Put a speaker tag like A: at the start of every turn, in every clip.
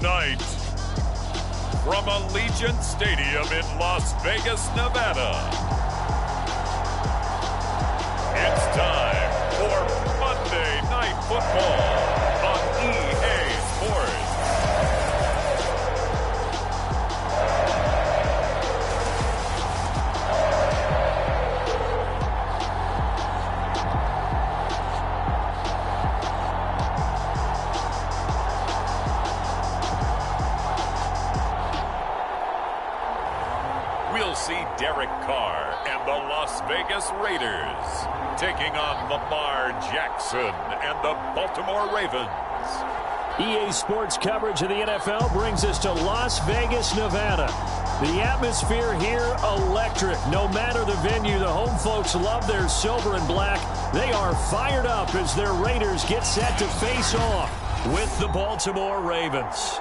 A: Tonight, from Allegiant Stadium in Las Vegas, Nevada, it's time for Monday Night Football on EA Sports. We'll see Derek Carr and the Las Vegas Raiders taking on Lamar Jackson and the Baltimore Ravens.
B: EA Sports coverage of the NFL brings us to Las Vegas, Nevada. The atmosphere here, electric. No matter the venue, the home folks love their silver and black. They are fired up as their Raiders get set to face off with the Baltimore Ravens.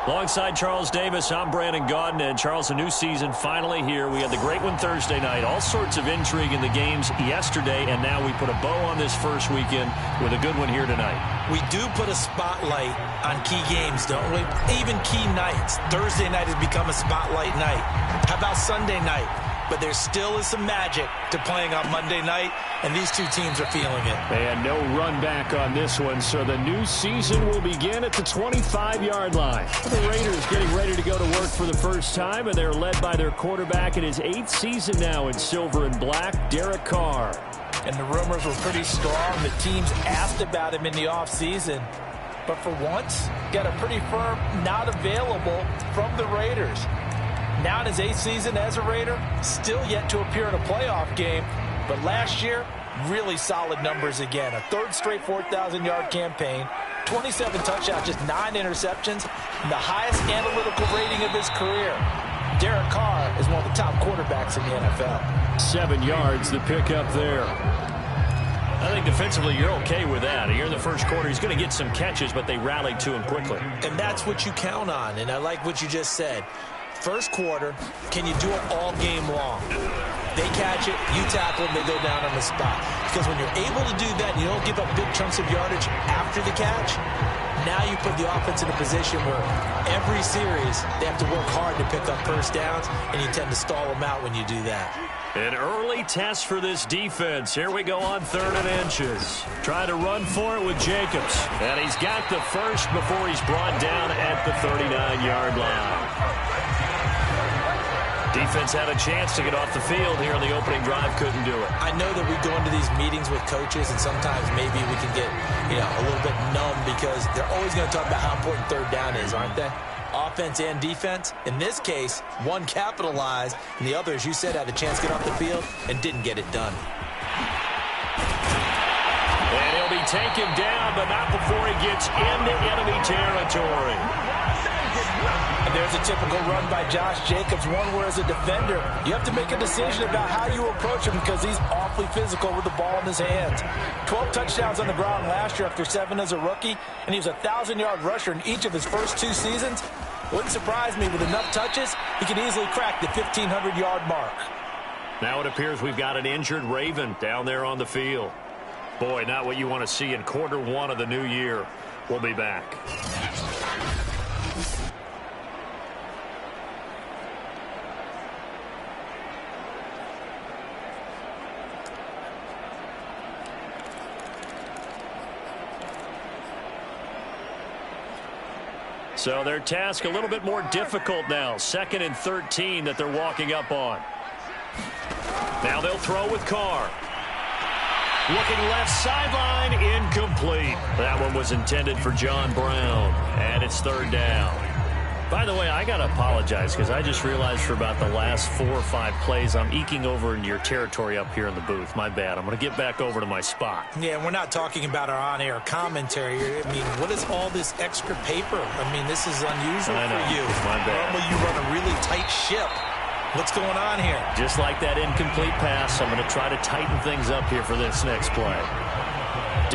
B: Alongside Charles Davis, I'm Brandon Gaudin. And Charles, a new season finally here. We had the great one Thursday night. All sorts of intrigue in the games yesterday, and now we put a bow on this first weekend with a good one here tonight. We do put a spotlight on key games, don't we? Even key nights. Thursday night has become a spotlight night. How about Sunday night? But there still is some magic to playing on Monday night, and these two teams are feeling it. And no run back on this one, so the new season will begin at the 25-yard line. The Raiders getting ready to go to work for the first time, and they're led by their quarterback in his 8th season now in silver and black, Derek Carr. And the rumors were pretty strong. The teams asked about him in the offseason. But for once, got a pretty firm not available from the Raiders. Now in his 8th season as a Raider, still yet to appear in a playoff game. But last year, really solid numbers again. A 3rd straight 4,000-yard campaign, 27 touchdowns, just 9 interceptions, and the highest analytical rating of his career. Derek Carr is one of the top quarterbacks in the NFL. 7 yards, the pickup there. I think defensively you're okay with that. Here in the first quarter, he's going to get some catches, but they rallied to him quickly. And that's what you count on, and I like what you just said. First quarter, can you do it all game long? They catch it, you tackle them, they go down on the spot. Because when you're able to do that, and you don't give up big chunks of yardage after the catch, now you put the offense in a position where every series they have to work hard to pick up first downs, and you tend to stall them out when you do that. An early test for this defense. Here we go on 3rd and inches. Trying to run for it with Jacobs. And he's got the first before he's brought down at the 39-yard line. Defense had a chance to get off the field here in the opening drive, couldn't do it. I know that we go into these meetings with coaches, and sometimes maybe we can get, a little bit numb because they're always going to talk about how important 3rd down is, aren't they? Offense and defense. In this case, one capitalized, and the other, as you said, had a chance to get off the field and didn't get it done. And he'll be taken down, but not before he gets into enemy territory. And there's a typical run by Josh Jacobs, one where as a defender, you have to make a decision about how you approach him because he's awfully physical with the ball in his hands. 12 touchdowns on the ground last year after 7 as a rookie, and he was a 1,000-yard rusher in each of his first 2 seasons. Wouldn't surprise me with enough touches, he could easily crack the 1,500-yard mark. Now it appears we've got an injured Raven down there on the field. Boy, not what you want to see in quarter 1 of the new year. We'll be back. So their task a little bit more difficult now. 2nd and 13 that they're walking up on. Now they'll throw with Carr. Looking left sideline, incomplete. That one was intended for John Brown. And it's 3rd down. By the way, I got to apologize because I just realized for about the last 4 or 5 plays, I'm eking over into your territory up here in the booth. My bad. I'm going to get back over to my spot. Yeah, we're not talking about our on-air commentary. I mean, what is all this extra paper? I mean, this is unusual for you. My bad. Normally you run a really tight ship. What's going on here? Just like that incomplete pass, I'm going to try to tighten things up here for this next play.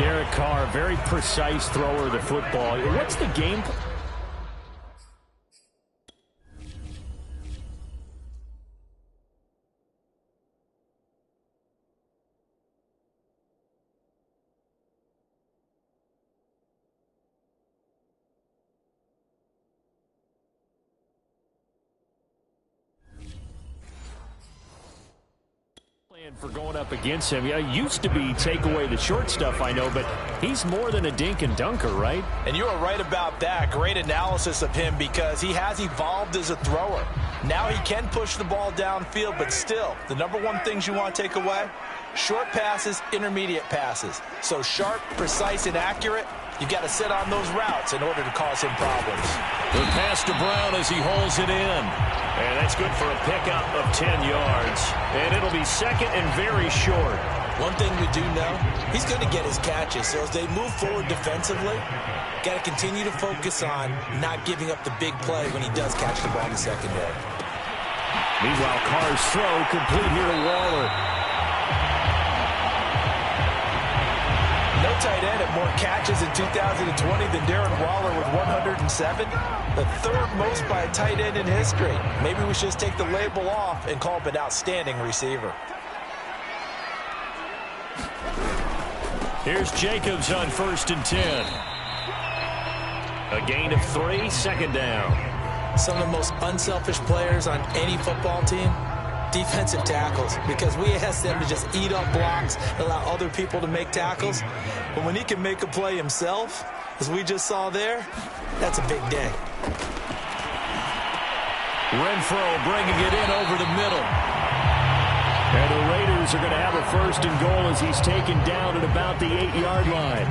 B: Derek Carr, very precise thrower of the football. What's the game plan? For going up against him. Yeah, used to be take away the short stuff, I know, but he's more than a dink and dunker, right?
C: And you are right about that. Great analysis of him because he has evolved as a thrower. Now he can push the ball downfield, but still, the number one things you want to take away, short passes, intermediate passes. So sharp, precise, and accurate, you've got to sit on those routes in order to cause him problems.
B: The pass to Brown as he holds it in. And that's good for a pickup of 10 yards. And it'll be second and very short.
C: One thing we do know, he's going to get his catches. So as they move forward defensively, got to continue to focus on not giving up the big play when he does catch the ball in the secondary.
B: Meanwhile, Carr's throw complete here to Waller.
C: No tight end had more catches in 2020 than Darren Waller with 107. The third most by a tight end in history. Maybe we should just take the label off and call him an outstanding receiver.
B: Here's Jacobs on 1st and 10. A gain of 3, second down.
C: Some of the most unselfish players on any football team, defensive tackles, because we ask them to just eat up blocks, allow other people to make tackles. But when he can make a play himself, as we just saw there, that's a big day.
B: Renfro bringing it in over the middle. And the Raiders are going to have a 1st and goal as he's taken down at about the 8-yard line.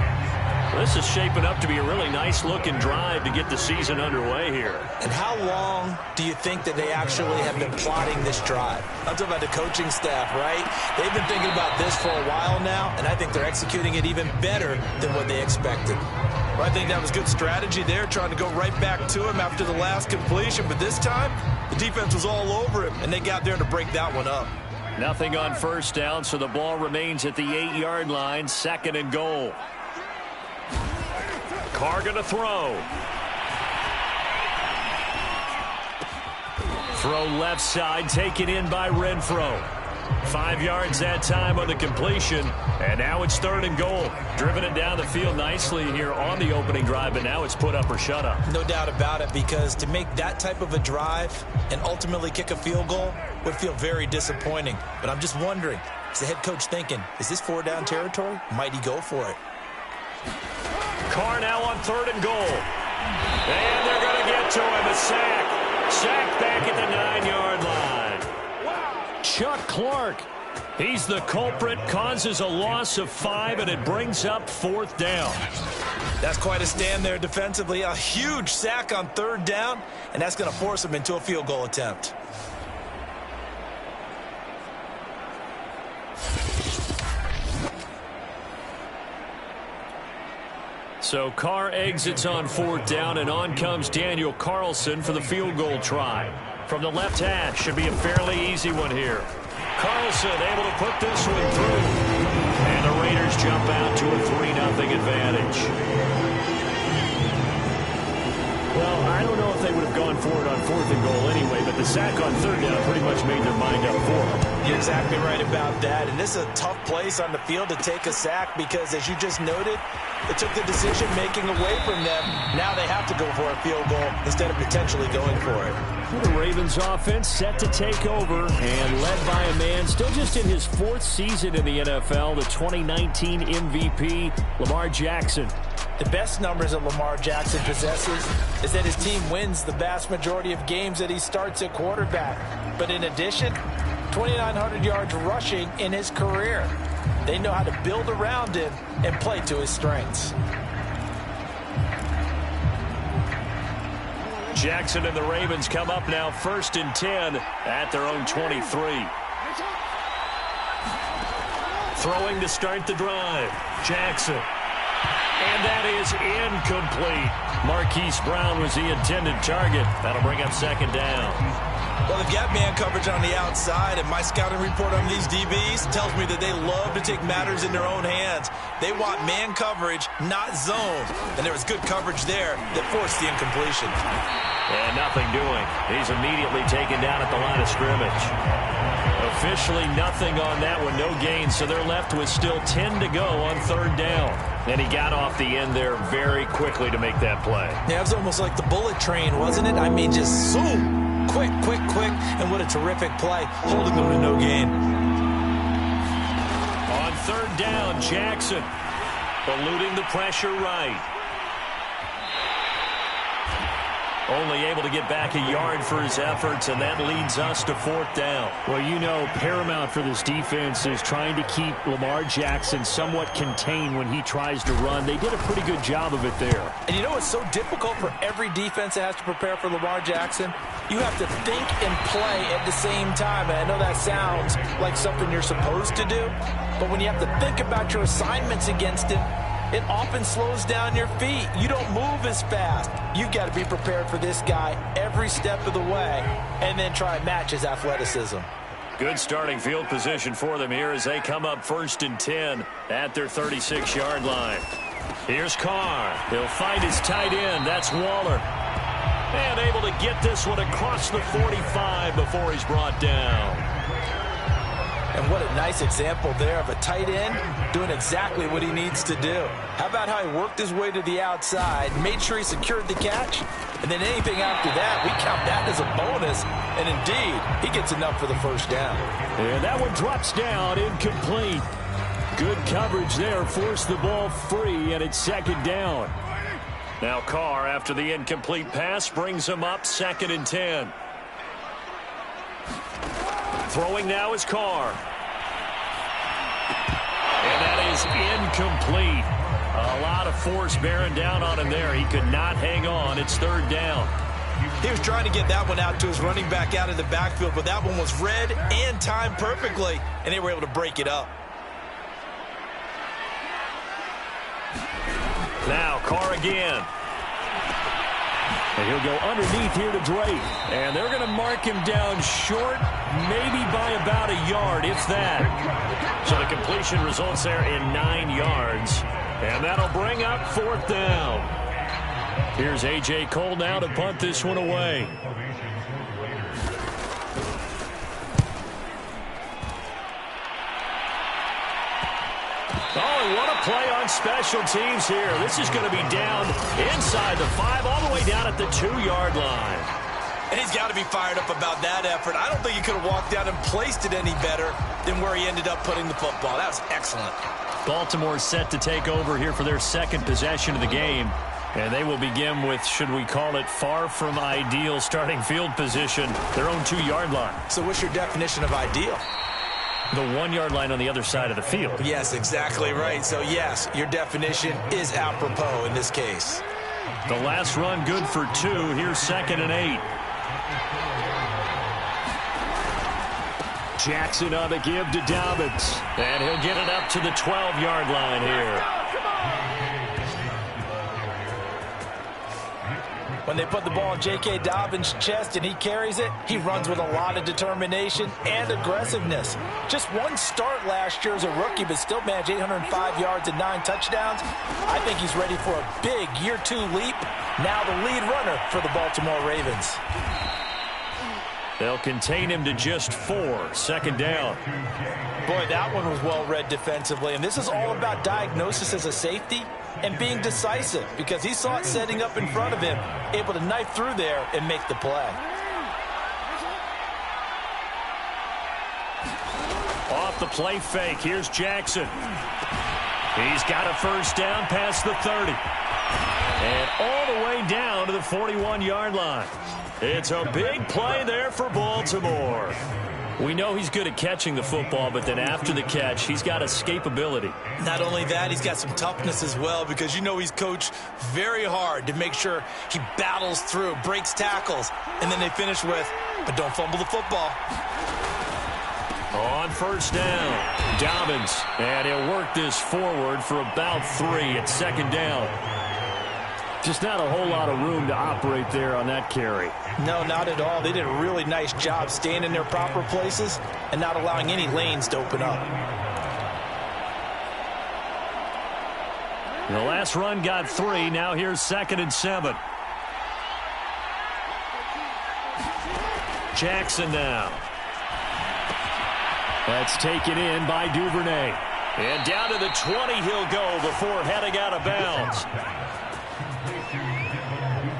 B: This is shaping up to be a really nice-looking drive to get the season underway here.
C: And how long do you think that they actually have been plotting this drive? I'm talking about the coaching staff, right? They've been thinking about this for a while now, and I think they're executing it even better than what they expected. Well, I think that was good strategy there, trying to go right back to him after the last completion. But this time, the defense was all over him, and they got there to break that one up.
B: Nothing on 1st down, so the ball remains at the 8-yard line, 2nd and goal. Carr going to throw. Throw left side, taken in by Renfro. 5 yards that time on the completion, and now it's 3rd and goal. Driven it down the field nicely here on the opening drive, but now it's put up or shut up.
C: No doubt about it, because to make that type of a drive and ultimately kick a field goal would feel very disappointing. But I'm just wondering, is the head coach thinking, is this 4-down territory? Might he go for it?
B: Carr now on 3rd and goal. And they're going to get to him. A sack. Sack back at the 9-yard line. Chuck Clark, he's the culprit, causes a loss of 5, and it brings up 4th down.
C: That's quite a stand there defensively. A huge sack on 3rd down, and that's going to force him into a field goal attempt.
B: So Carr exits on 4th down, and on comes Daniel Carlson for the field goal try. From the left hash, should be a fairly easy one here. Carlson able to put this one through. And the Raiders jump out to a 3-0 advantage. Well, I don't know if they would have gone for it on 4th and goal anyway, but the sack on 3rd down pretty much made their mind up for them.
C: You're exactly right about that. And this is a tough place on the field to take a sack because, as you just noted, it took the decision-making away from them. Now they have to go for a field goal instead of potentially going for it.
B: The Ravens offense set to take over and led by a man still just in his 4th season in the NFL, the 2019 MVP, Lamar Jackson.
C: The best numbers that Lamar Jackson possesses is that his team wins the vast majority of games that he starts at quarterback. But in addition, 2,900 yards rushing in his career. They know how to build around him and play to his strengths.
B: Jackson and the Ravens come up now 1st and 10 at their own 23. Throwing to start the drive. Jackson. And that is incomplete. Marquise Brown was the intended target. That'll bring up 2nd down.
C: Well, they've got man coverage on the outside, and my scouting report on these DBs tells me that they love to take matters in their own hands. They want man coverage, not zone. And there was good coverage there that forced the incompletion.
B: And nothing doing. He's immediately taken down at the line of scrimmage. Officially nothing on that one, no gain, so they're left with still 10 to go on 3rd down. And he got off the end there very quickly to make that play.
C: Yeah, it was almost like the bullet train, wasn't it? I mean, just zoom. Quick, quick, quick. And what a terrific play, holding them to no gain.
B: third down. Jackson eluding the pressure right. Only able to get back a yard for his efforts, and that leads us to fourth down.
D: Well, you know, paramount for this defense is trying to keep Lamar Jackson somewhat contained when he tries to run. They did a pretty good job of it there.
C: And you know it's so difficult for every defense that has to prepare for Lamar Jackson? You have to think and play at the same time. And I know that sounds like something you're supposed to do, but when you have to think about your assignments against him, it often slows down your feet. You don't move as fast. You've got to be prepared for this guy every step of the way and then try and match his athleticism.
B: Good starting field position for them here as they come up 1st and 10 at their 36-yard line. Here's Carr. He'll find his tight end. That's Waller. And able to get this one across the 45 before he's brought down.
C: And what a nice example there of a tight end doing exactly what he needs to do. How about how he worked his way to the outside, made sure he secured the catch, and then anything after that, we count that as a bonus. And indeed, he gets enough for the first down.
D: And that one drops down, incomplete. Good coverage there, forced the ball free, and it's second down.
B: Now Carr, after the incomplete pass, brings him up 2nd and 10. Throwing now is Carr. And that is incomplete. A lot of force bearing down on him there. He could not hang on. It's 3rd down.
C: He was trying to get that one out to his running back out of the backfield, but that one was read and timed perfectly, and they were able to break it up.
B: Now Carr again.
D: And he'll go underneath here to Drake.
B: And they're going to mark him down short, maybe by about a yard, if that. So the completion results there in 9 yards. And that'll bring up 4th down. Here's A.J. Cole now to punt this one away. Oh, what a play on special teams here. This is going to be down inside the 5, all the way down at the 2-yard line.
C: And he's got to be fired up about that effort. I don't think he could have walked out and placed it any better than where he ended up putting the football. That was excellent.
B: Baltimore set to take over here for their 2nd possession of the game. And they will begin with, should we call it, far from ideal starting field position, their own 2-yard line.
C: So what's your definition of ideal?
B: The 1-yard line on the other side of the field.
C: Yes, exactly right. So, yes, your definition is apropos in this case.
B: The last run good for 2. Here's 2nd and 8.
D: Jackson on the give to Dobbins.
B: And he'll get it up to the 12-yard line here.
C: When they put the ball in J.K. Dobbins' chest and he carries it, he runs with a lot of determination and aggressiveness. Just one start last year as a rookie, but still managed 805 yards and 9 touchdowns. I think he's ready for a big year 2 leap. Now the lead runner for the Baltimore Ravens.
B: They'll contain him to just 4. 2nd down.
C: Boy, that one was well read defensively, and this is all about diagnosis as a safety and being decisive because he saw it setting up in front of him, able to knife through there and make the play.
B: Off the play fake, here's Jackson. He's got a first down past the 30. And all the way down to the 41-yard line. It's a big play there for Baltimore. We know he's good at catching the football, but then after the catch, he's got escapability.
C: Not only that, he's got some toughness as well because you know he's coached very hard to make sure he battles through, breaks tackles, and then they finish with, but don't fumble the football.
B: On first down, Dobbins, and he'll work this forward for about 3 at 2nd down.
D: Just not a whole lot of room to operate there on that carry.
C: No, not at all. They did a really nice job staying in their proper places and not allowing any lanes to open up.
B: The last run got 3. Now here's 2nd and 7. Jackson now.
D: That's taken in by Duvernay.
B: And down to the 20 he'll go before heading out of bounds.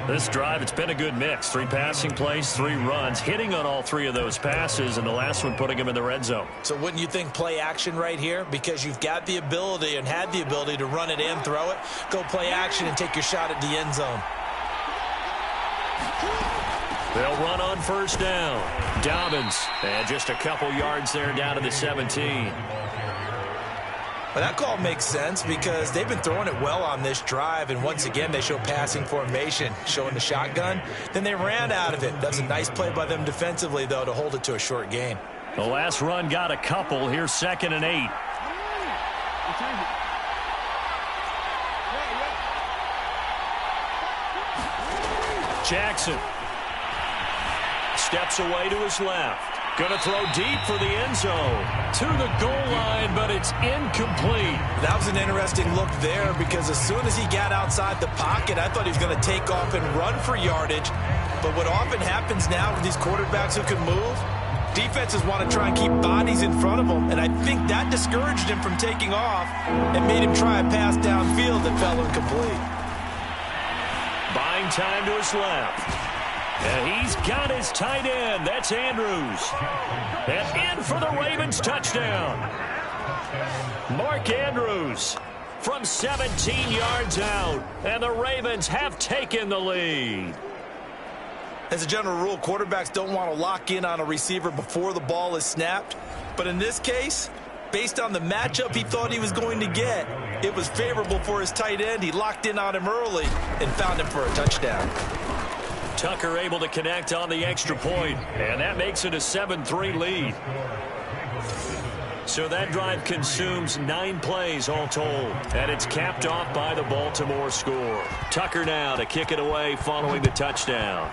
B: This drive, it's been a good mix. 3 passing plays, 3 runs, hitting on all 3 of those passes, and the last one putting him in the red zone.
C: So wouldn't you think play action right here? Because you've got the ability and had the ability to run it and throw it. Go play action and take your shot at the end zone.
B: They'll run on first down. Dobbins, and just a couple yards there down to the 17.
C: Well, that call makes sense because they've been throwing it well on this drive, and once again they show passing formation, showing the shotgun. Then they ran out of it. That's a nice play by them defensively, though, to hold it to a short gain.
B: The last run got a couple. Here's 2nd and 8. Jackson steps away to his left. Going to throw deep for the end zone. To the goal line, but it's incomplete.
C: That was an interesting look there because as soon as he got outside the pocket, I thought he was going to take off and run for yardage. But what often happens now with these quarterbacks who can move, defenses want to try and keep bodies in front of them, and I think that discouraged him from taking off and made him try a pass downfield that fell incomplete.
B: Buying time to his left. And he's got his tight end. That's Andrews. And in for the Ravens touchdown. Mark Andrews from 17 yards out. And the Ravens have taken the lead.
C: As a general rule, quarterbacks don't want to lock in on a receiver before the ball is snapped. But in this case, based on the matchup he thought he was going to get, it was favorable for his tight end. He locked in on him early and found him for a touchdown.
B: Tucker able to connect on the extra point, and that makes it a 7-3 lead. So that drive consumes 9 plays all told, and it's capped off by the Baltimore score. Tucker now to kick it away following the touchdown.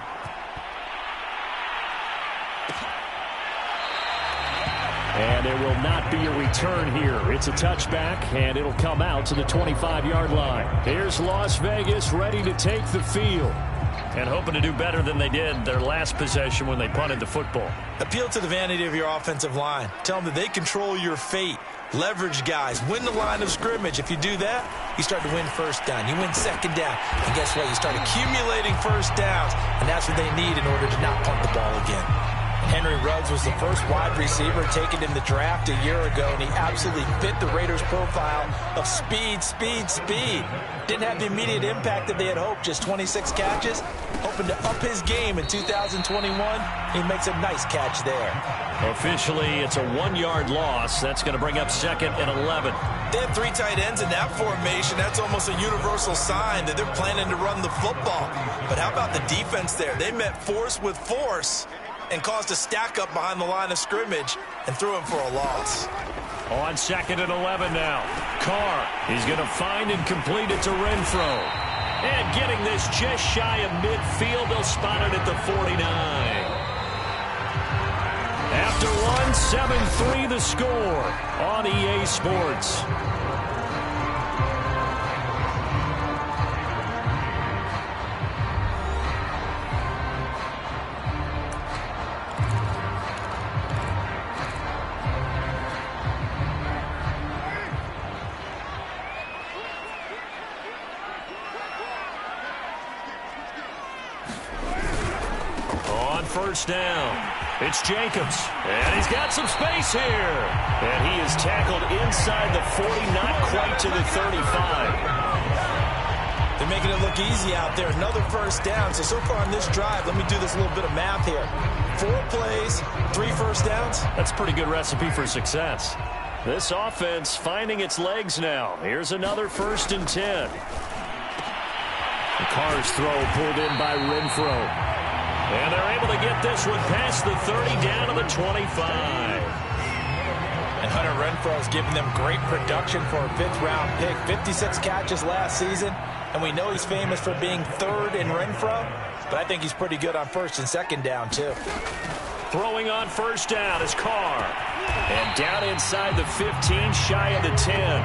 D: And there will not be a return here. It's a touchback, and it'll come out to the 25-yard line. Here's Las Vegas ready to take the field.
B: And hoping to do better than they did their last possession when they punted the football.
C: Appeal to the vanity of your offensive line. Tell them that they control your fate. Leverage guys. Win the line of scrimmage. If you do that, you start to win first down. You win second down. And guess what? You start accumulating first downs. And that's what they need in order to not punt the ball again. Henry Ruggs was the first wide receiver taken in the draft a year ago, and he absolutely fit the Raiders' profile of speed, speed, speed. Didn't have the immediate impact that they had hoped, just 26 catches. Hoping to up his game in 2021. He makes a nice catch there.
B: Officially, it's a 1-yard loss. That's going to bring up 2nd and 11.
C: They have 3 tight ends in that formation. That's almost a universal sign that they're planning to run the football. But how about the defense there? They met force with force and caused a stack up behind the line of scrimmage and threw him for a loss.
B: On 2nd and 11 now. Carr, he's going to find and complete it to Renfro. And getting this just shy of midfield, they'll spot it at the 49. After one, 7-3 the score on EA Sports. First down. It's Jacobs. And he's got some space here. And he is tackled inside the 40, not quite to the 35.
C: They're making it look easy out there. Another first down. So far on this drive, let me do this little bit of math here. 4 plays, 3 first downs.
B: That's a pretty good recipe for success. This offense finding its legs now. Here's another 1st and 10. The Carr's throw pulled in by Renfro. And they're able to get this one past the 30 down to the 25.
C: And Hunter Renfro's giving them great production for a 5th-round pick. 56 catches last season. And we know he's famous for being 3rd in Renfro. But I think he's pretty good on 1st and 2nd down, too.
B: Throwing on first down is Carr. And down inside the 15, shy of the 10.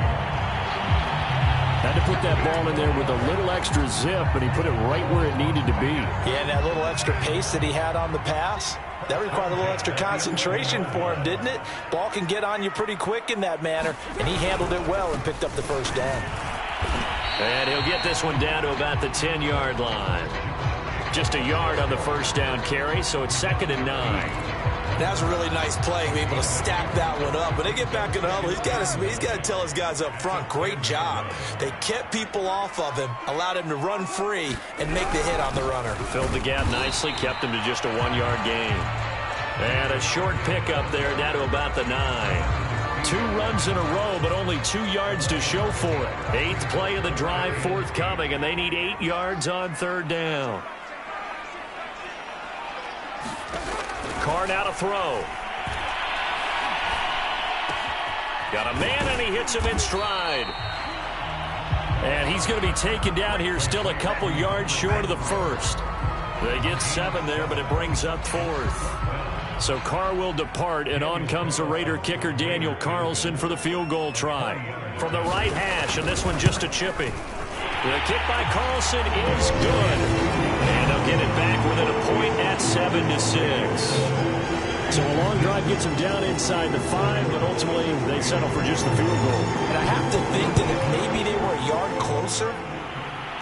B: Had to put that ball in there with a little extra zip, and he put it right where it needed to be.
C: Yeah, and that little extra pace that he had on the pass, that required a little extra concentration for him, didn't it? Ball can get on you pretty quick in that manner, and he handled it well and picked up the first down.
B: And he'll get this one down to about the 10-yard line. just a yard on the first down carry, so it's 2nd and 9.
C: That's a really nice play, be able to stack that one up. When they get back in the huddle, he's got to tell his guys up front, great job. They kept people off of him, allowed him to run free, and make the hit on the runner.
B: Filled the gap nicely, kept him to just a 1-yard gain. And a short pickup there down to about the 9. 2 runs in a row, but only 2 yards to show for it. 8th play of the drive forthcoming, and they need 8 yards on 3rd down. Carr now to throw. Got a man, and he hits him in stride. And he's going to be taken down here, still a couple yards short of the first. They get 7 there, but it brings up 4th. So Carr will depart, and on comes the Raider kicker Daniel Carlson for the field goal try. From the right hash, and this one just a chipping. The kick by Carlson is good. And they'll get it back within a point at 7-6.
D: So a long drive gets them down inside the 5, but ultimately they settle for just the field goal.
C: And I have to think that if maybe they were a yard closer,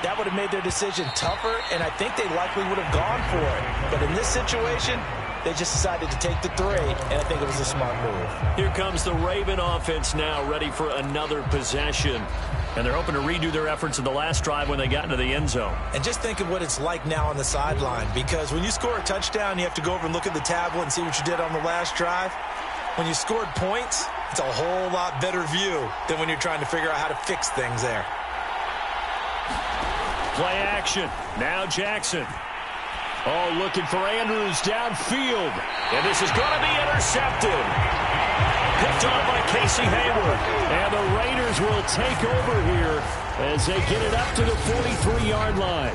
C: that would have made their decision tougher, and I think they likely would have gone for it. But in this situation, they just decided to take the 3, and I think it was a smart move.
B: Here comes the Raven offense now, ready for another possession. And they're hoping to redo their efforts in the last drive when they got into the end zone.
C: And just think of what it's like now on the sideline, because when you score a touchdown, you have to go over and look at the tablet and see what you did on the last drive. When you scored points, it's a whole lot better view than when you're trying to figure out how to fix things there.
B: Play action. Now Jackson. Oh, looking for Andrews downfield. And this is going to be intercepted. Picked on by Casey Hayward. And the Raiders will take over here as they get it up to the 43-yard line.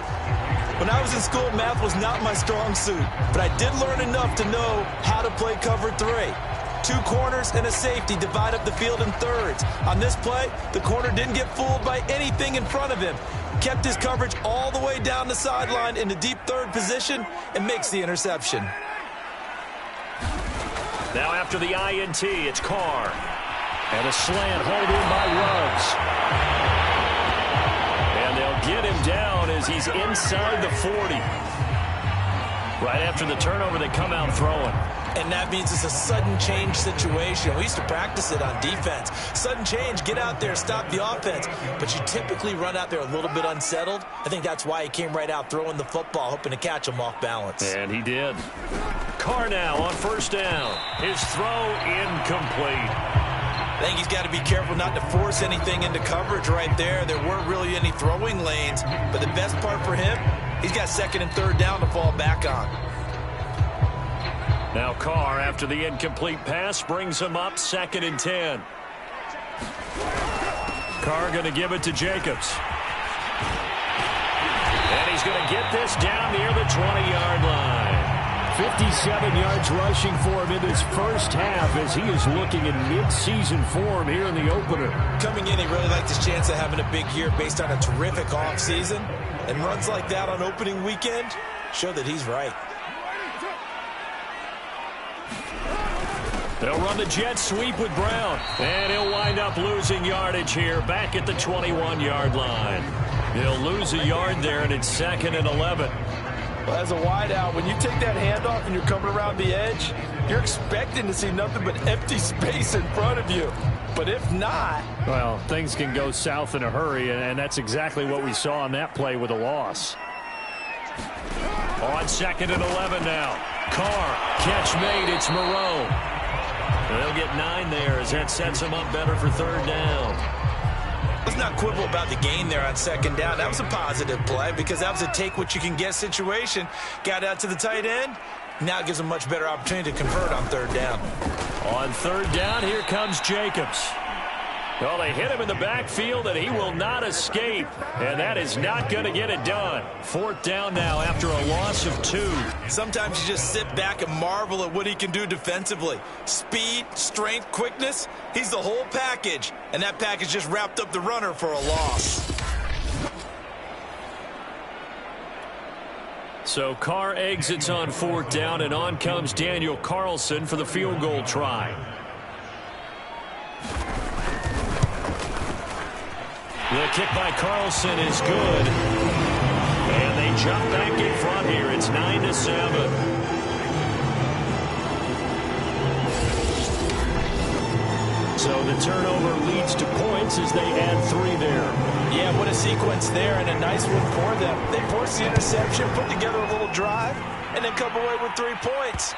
C: When I was in school, math was not my strong suit, but I did learn enough to know how to play cover 3. 2 corners and a safety divide up the field in thirds. On this play, the corner didn't get fooled by anything in front of him. Kept his coverage all the way down the sideline in the deep third position and makes the interception.
B: Now after the INT, it's Carr. And a slant hold in by Ruggs. And they'll get him down as he's inside the 40. Right after the turnover, they come out throwing.
C: And that means it's a sudden change situation. We used to practice it on defense. Sudden change, get out there, stop the offense. But you typically run out there a little bit unsettled. I think that's why he came right out throwing the football, hoping to catch him off balance.
B: And he did. Carr now on first down. His throw incomplete.
C: I think he's got to be careful not to force anything into coverage right there. There weren't really any throwing lanes. But the best part for him, he's got 2nd and 3rd down to fall back on.
B: Now Carr, after the incomplete pass, brings him up 2nd and 10. Carr going to give it to Jacobs. And he's going to get this down near the 20-yard line.
D: 57 yards rushing for him in this first half as he is looking in mid-season form here in the opener.
C: Coming in, he really liked his chance of having a big year based on a terrific offseason. And runs like that on opening weekend show that he's right.
B: They'll run the jet sweep with Brown. And he'll wind up losing yardage here back at the 21-yard line. He'll lose a yard there, and it's 2nd and 11.
C: Well, as a wideout, when you take that handoff and you're coming around the edge, you're expecting to see nothing but empty space in front of you. But if not...
D: Well, things can go south in a hurry, and that's exactly what we saw on that play with a loss.
B: On 2nd and 11 now. Carr, catch made, it's Moreau. They'll get 9 there as that sets them up better for 3rd down.
C: Let's not quibble about the gain there on 2nd down. That was a positive play because that was a take-what-you-can-get situation. Got out to the tight end. Now it gives them a much better opportunity to convert on 3rd down.
B: On 3rd down, here comes Jacobs. Well, they hit him in the backfield, and he will not escape. And that is not going to get it done. 4th down now after a loss of 2.
C: Sometimes you just sit back and marvel at what he can do defensively. Speed, strength, quickness, he's the whole package. And that package just wrapped up the runner for a loss.
B: So Carr exits on 4th down, and on comes Daniel Carlson for the field goal try. The kick by Carlson is good. And they jump back in front here. It's 9-7. So the turnover leads to points as they add 3 there.
C: Yeah, what a sequence there, and a nice one for them. They forced the interception, put together a little drive, and then come away with 3 points.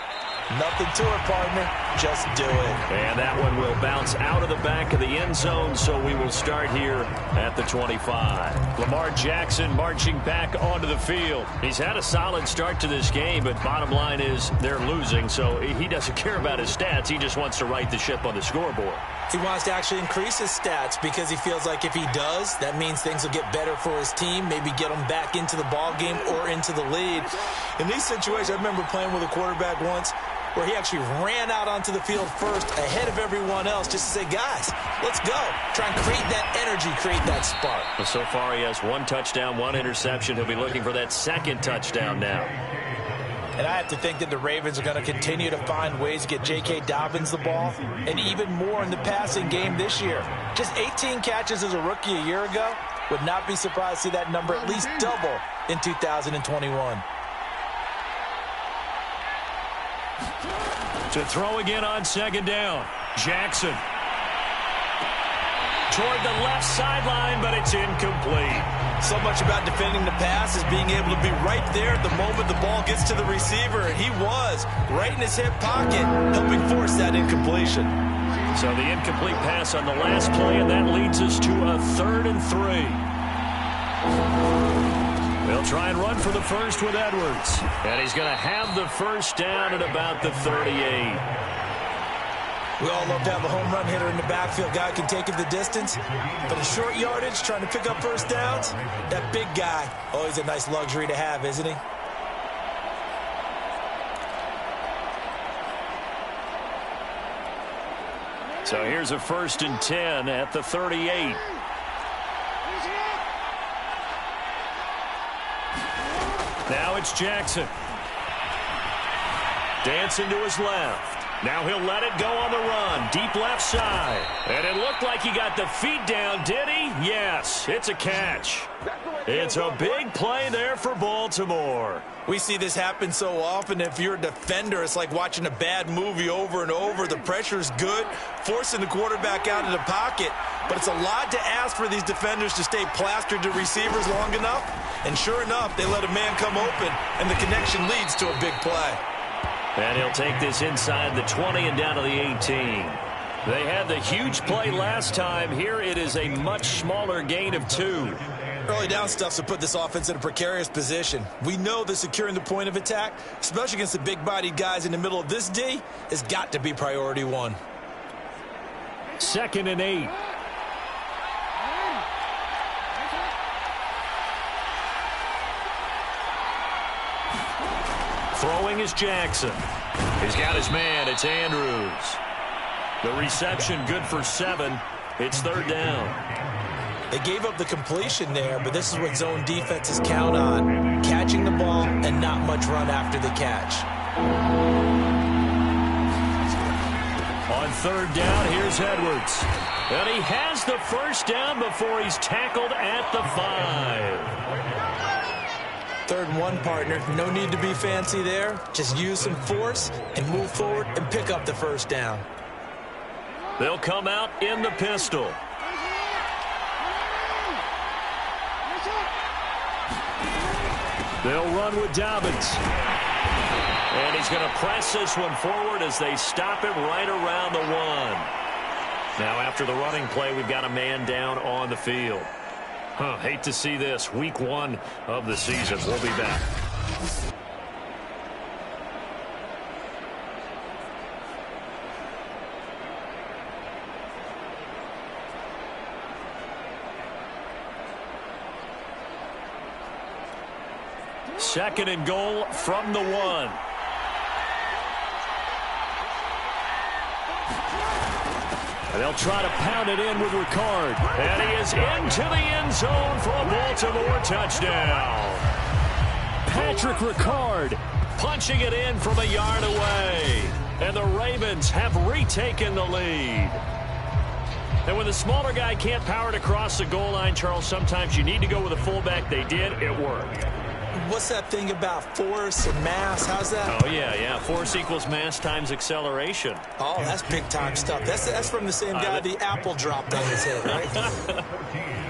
C: Nothing to it, partner. Just do it.
B: And that one will bounce out of the back of the end zone, so we will start here at the 25. Lamar Jackson marching back onto the field. He's had a solid start to this game, but bottom line is they're losing, so he doesn't care about his stats. He just wants to right the ship on the scoreboard.
C: He wants to actually increase his stats because he feels like if he does, that means things will get better for his team, maybe get him back into the ball game or into the lead. In these situations, I remember playing with a quarterback once where he actually ran out onto the field first ahead of everyone else just to say, guys, let's go. Try and create that energy, create that spark.
B: Well, so far he has 1 touchdown, 1 interception. He'll be looking for that 2nd touchdown now.
C: And I have to think that the Ravens are going to continue to find ways to get J.K. Dobbins the ball, and even more in the passing game this year. Just 18 catches as a rookie a year ago. Would not be surprised to see that number at least double in 2021.
B: To throw again on 2nd down. Jackson. Toward the left sideline, but it's incomplete.
C: So much about defending the pass is being able to be right there at the moment the ball gets to the receiver, and he was right in his hip pocket, helping force that incompletion.
B: So the incomplete pass on the last play, and that leads us to a 3rd and 3. They'll try and run for the first with Edwards. And he's going to have the first down at about the 38.
C: We all love to have a home run hitter in the backfield. Guy can take it the distance. But a short yardage, trying to pick up first downs, that big guy, always a nice luxury to have, isn't he?
B: So here's a 1st and 10 at the 38. Now it's Jackson. Dancing to his left. Now he'll let it go on the run. Deep left side. And it looked like he got the feet down, did he? Yes, it's a catch. It's a big play there for Baltimore.
C: We see this happen so often. If you're a defender, it's like watching a bad movie over and over. The pressure's good, forcing the quarterback out of the pocket. But it's a lot to ask for these defenders to stay plastered to receivers long enough. And sure enough, they let a man come open, and the connection leads to a big play.
B: And he'll take this inside the 20 and down to the 18. They had the huge play last time. Here it is a much smaller gain of 2.
C: Early down stuff to put this offense in a precarious position. We know that securing the point of attack, especially against the big-bodied guys in the middle of this D, has got to be priority 1.
B: 2nd and 8. Throwing is Jackson. He's got his man. It's Andrews. The reception good for 7. It's 3rd down.
C: They gave up the completion there, but this is what zone defenses count on. Catching the ball and not much run after the catch.
B: On 3rd down, here's Edwards. And he has the first down before he's tackled at the 5.
C: 3rd and 1, partner. No need to be fancy there. Just use some force and move forward and pick up the first down.
B: They'll come out in the pistol. They'll run with Dobbins. And he's going to press this one forward as they stop him right around the 1. Now after the running play, we've got a man down on the field. Hate to see this. Week 1 of the season. We'll be back. Second and goal from the 1. And they'll try to pound it in with Ricard. And he is into the end zone for a Baltimore touchdown. Patrick Ricard punching it in from a yard away. And the Ravens have retaken the lead. And when the smaller guy can't power it across the goal line, Charles, sometimes you need to go with a fullback. They did. It worked.
C: What's that thing about force and mass? How's that?
B: Oh, yeah. Force equals mass times acceleration.
C: Oh, that's big-time stuff. That's from the same guy the apple dropped on his head, right?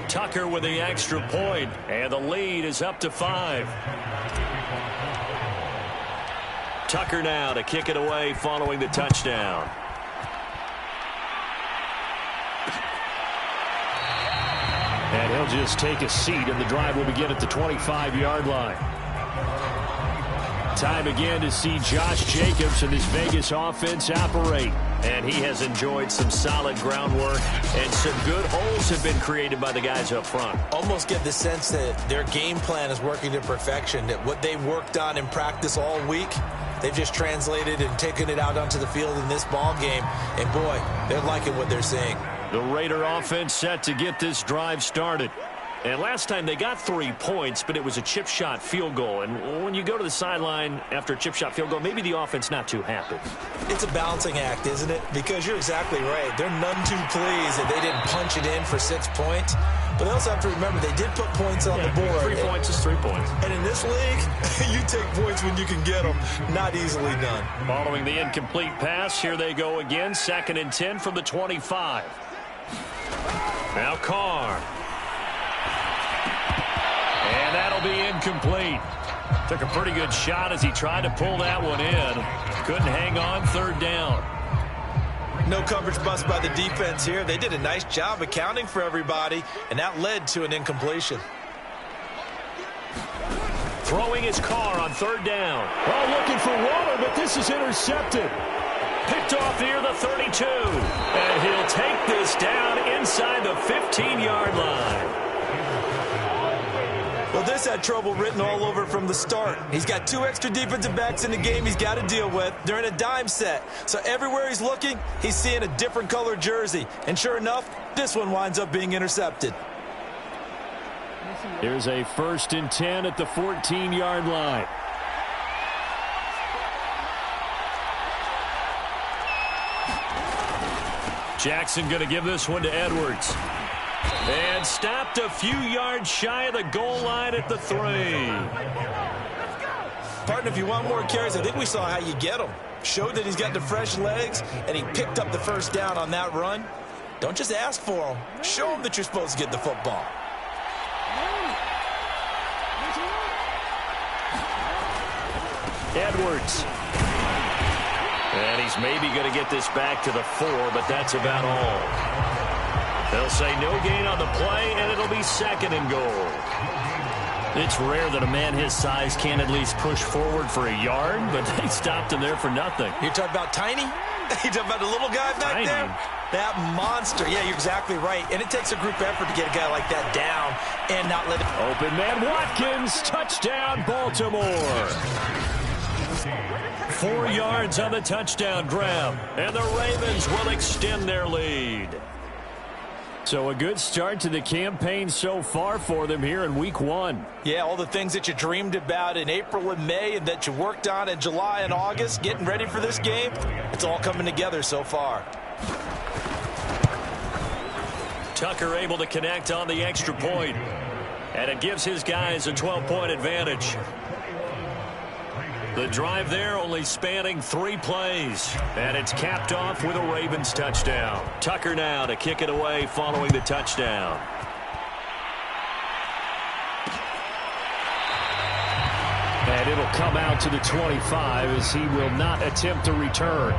B: Tucker with the extra point, and the lead is up to 5. Tucker now to kick it away following the touchdown.
D: And he'll just take a seat, and the drive will begin at the 25-yard line. Time again to see Josh Jacobs and his Vegas offense operate.
B: And he has enjoyed some solid groundwork, and some good holes have been created by the guys up front.
C: Almost get the sense that their game plan is working to perfection, that what they worked on in practice all week, they've just translated and taken it out onto the field in this ball game. And, boy, they're liking what they're seeing.
B: The Raider offense set to get this drive started. And last time they got 3 points, but it was a chip shot field goal. And when you go to the sideline after a chip shot field goal, maybe the offense not too happy.
C: It's a balancing act, isn't it? Because you're exactly right. They're none too pleased that they didn't punch it in for 6 points. But they also have to remember they did put points on the board.
B: 3 points is 3 points.
C: And in this league, you take points when you can get them. Not easily done.
B: Following the incomplete pass, here they go again. 2nd and 10 from the 25. Now Carr. And that'll be incomplete. Took a pretty good shot as he tried to pull that one in. Couldn't hang on, 3rd down.
C: No coverage bust by the defense here. They did a nice job accounting for everybody, and that led to an incompletion.
B: Throwing his Carr on 3rd down.
D: Well, looking for Waller, but this is intercepted.
B: Picked off near the 32. And he'll take this down inside the 15-yard line.
C: Well, this had trouble written all over from the start. He's got 2 extra defensive backs in the game he's got to deal with. They're in a dime set. So everywhere he's looking, he's seeing a different color jersey. And sure enough, this one winds up being intercepted.
D: Here's a 1st and 10 at the 14-yard line.
B: Jackson going to give this one to Edwards. And stopped a few yards shy of the goal line at the 3.
C: Partner, if you want more carries, I think we saw how you get him. Showed that he's got the fresh legs, and he picked up the 1st down on that run. Don't just ask for him. Show him that you're supposed to get the football.
B: Edwards. And he's maybe going to get this back to the 4, but that's about all. They'll say no gain on the play, and it'll be 2nd and goal. It's rare that a man his size can't at least push forward for a yard, but they stopped him there for nothing.
C: You're talking about Tiny? You're talking about the little guy back there? That monster. Yeah, you're exactly right. And it takes a group effort to get a guy like that down and not let it.
D: Open man Watkins, touchdown Baltimore.
B: 4 yards on the touchdown grab, and the Ravens will extend their lead.
D: So a good start to the campaign so far for them here in week 1.
C: Yeah, all the things that you dreamed about in April and May and that you worked on in July and August, getting ready for this game, it's all coming together so far.
B: Tucker able to connect on the extra point, and it gives his guys a 12-point advantage. The drive there only spanning 3 plays, and it's capped off with a Ravens touchdown. Tucker now to kick it away following the touchdown.
D: And it'll come out to the 25 as he will not attempt to return.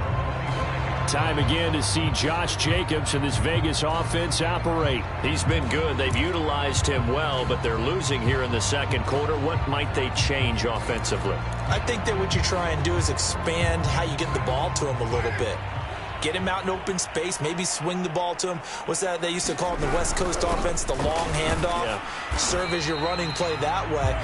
D: Time again to see Josh Jacobs and this Vegas offense operate.
B: He's been good. They've utilized him well, but they're losing here in the 2nd quarter. What might they change offensively?
C: I think that what you try and do is expand how you get the ball to him a little bit. Get him out in open space, maybe swing the ball to him. What's that they used to call in the West Coast offense, the long handoff? Yeah. Serve as your running play that way,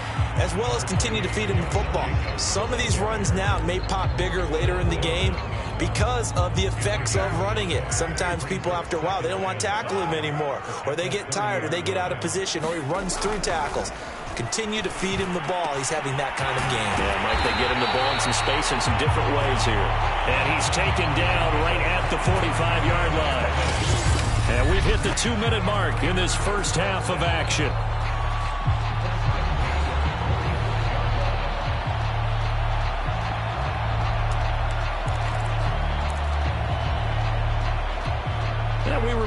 C: as well as continue to feed him the football. Some of these runs now may pop bigger later in the game because of the effects of running it. Sometimes people, after a while, they don't want to tackle him anymore, or they get tired, or they get out of position, or he runs through tackles. Continue to feed him the ball. He's having that kind of game.
B: Yeah, might they get him the ball in some space in some different ways here. And he's taken down right at the 45-yard line. And we've hit the 2-minute mark in this first half of action.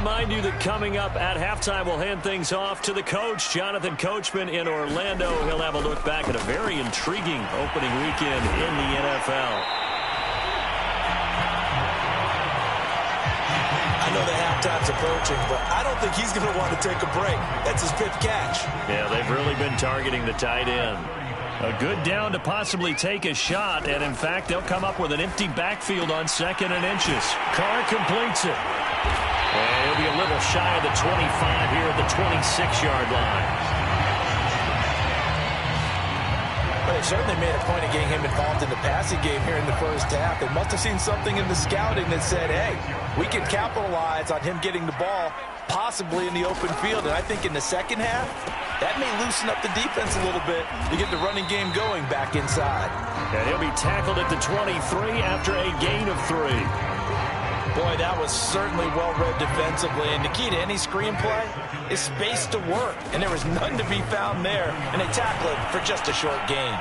B: remind you that coming up at halftime, we'll hand things off to the coach, Jonathan Coachman in Orlando. He'll have a look back at a very intriguing opening weekend in the NFL.
C: I know the halftime's approaching, but I don't think he's going to want to take a break. That's his 5th catch.
B: Yeah, they've really been targeting the tight end. A good down to possibly take a shot, and in fact, they'll come up with an empty backfield on 2nd and inches. Carr completes it. And he'll be a little shy of the 25 here at the 26-yard line.
C: But they certainly made a point of getting him involved in the passing game here in the first half. They must have seen something in the scouting that said, hey, we can capitalize on him getting the ball possibly in the open field. And I think in the second half, that may loosen up the defense a little bit to get the running game going back inside.
B: And he'll be tackled at the 23 after a gain of 3.
C: Boy, that was certainly well-read defensively. And the key to any screenplay is space to work. And there was none to be found there. And they tackle it for just a short gain.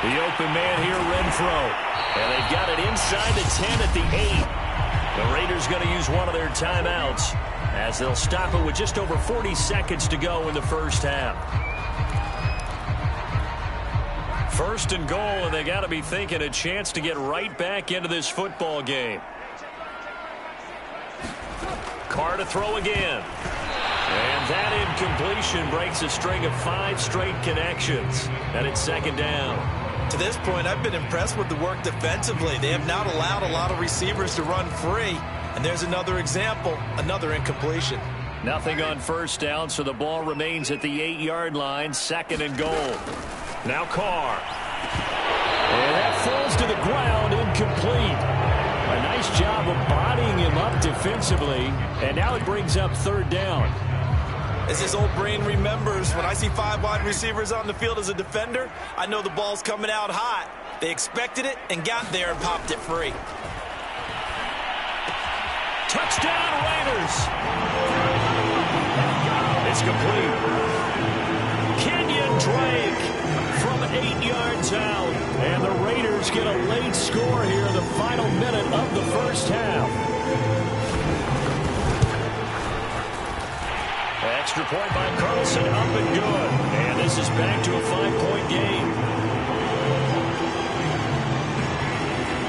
B: The open man here, Renfro. And they've got it inside the 10 at the 8. The Raiders going to use one of their timeouts as they'll stop it with just over 40 seconds to go in the first half. 1st and goal, and they got to be thinking a chance to get right back into this football game. Carr to throw again. And that incompletion breaks a string of 5 straight connections. And it's 2nd down.
C: To this point, I've been impressed with the work defensively. They have not allowed a lot of receivers to run free. And there's another example, another incompletion.
B: Nothing on 1st down, so the ball remains at the 8-yard line, 2nd and goal. Now Carr. And that falls to the ground, incomplete. A nice job of bodying him up defensively, and now it brings up 3rd down.
C: As this old brain remembers, when I see 5 wide receivers on the field as a defender, I know the ball's coming out hot. They expected it and got there and popped it free.
B: Touchdown, Raiders! It's complete. Kenyon Drake from 8 yards out. And the Raiders get a late score here in the final minute of the first half. Extra point by Carlson, up and good. And this is back to a 5-point game.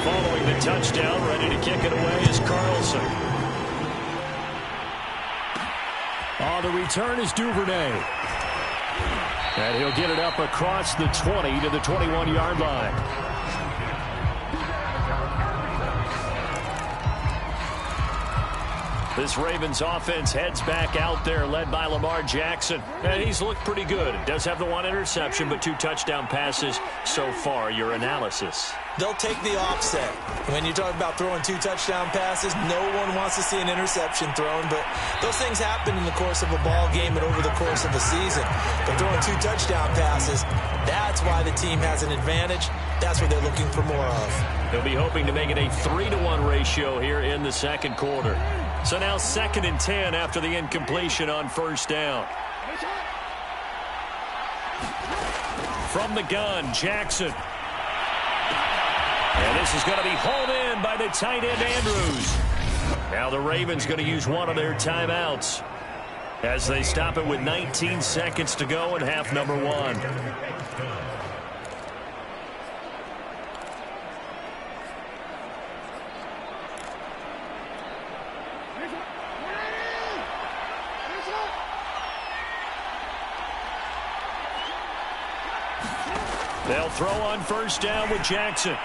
B: Following the touchdown, ready to kick it away is Carlson. On the return is Duvernay. And he'll get it up across the 20 to the 21-yard line. This Ravens offense heads back out there, led by Lamar Jackson. And he's looked pretty good. Does have the 1 interception, but 2 touchdown passes so far. Your analysis?
C: They'll take the offset. When you talk about throwing 2 touchdown passes, no one wants to see an interception thrown, but those things happen in the course of a ball game and over the course of a season. But throwing 2 touchdown passes, that's why the team has an advantage. That's what they're looking for more of.
B: They'll be hoping to make it a 3-to-1 ratio here in the 2nd quarter. So now 2nd and 10 after the incompletion on 1st down. From the gun, Jackson. And this is going to be hauled in by the tight end, Andrews. Now the Ravens going to use one of their timeouts as they stop it with 19 seconds to go in half number 1. They'll throw on 1st down with Jackson.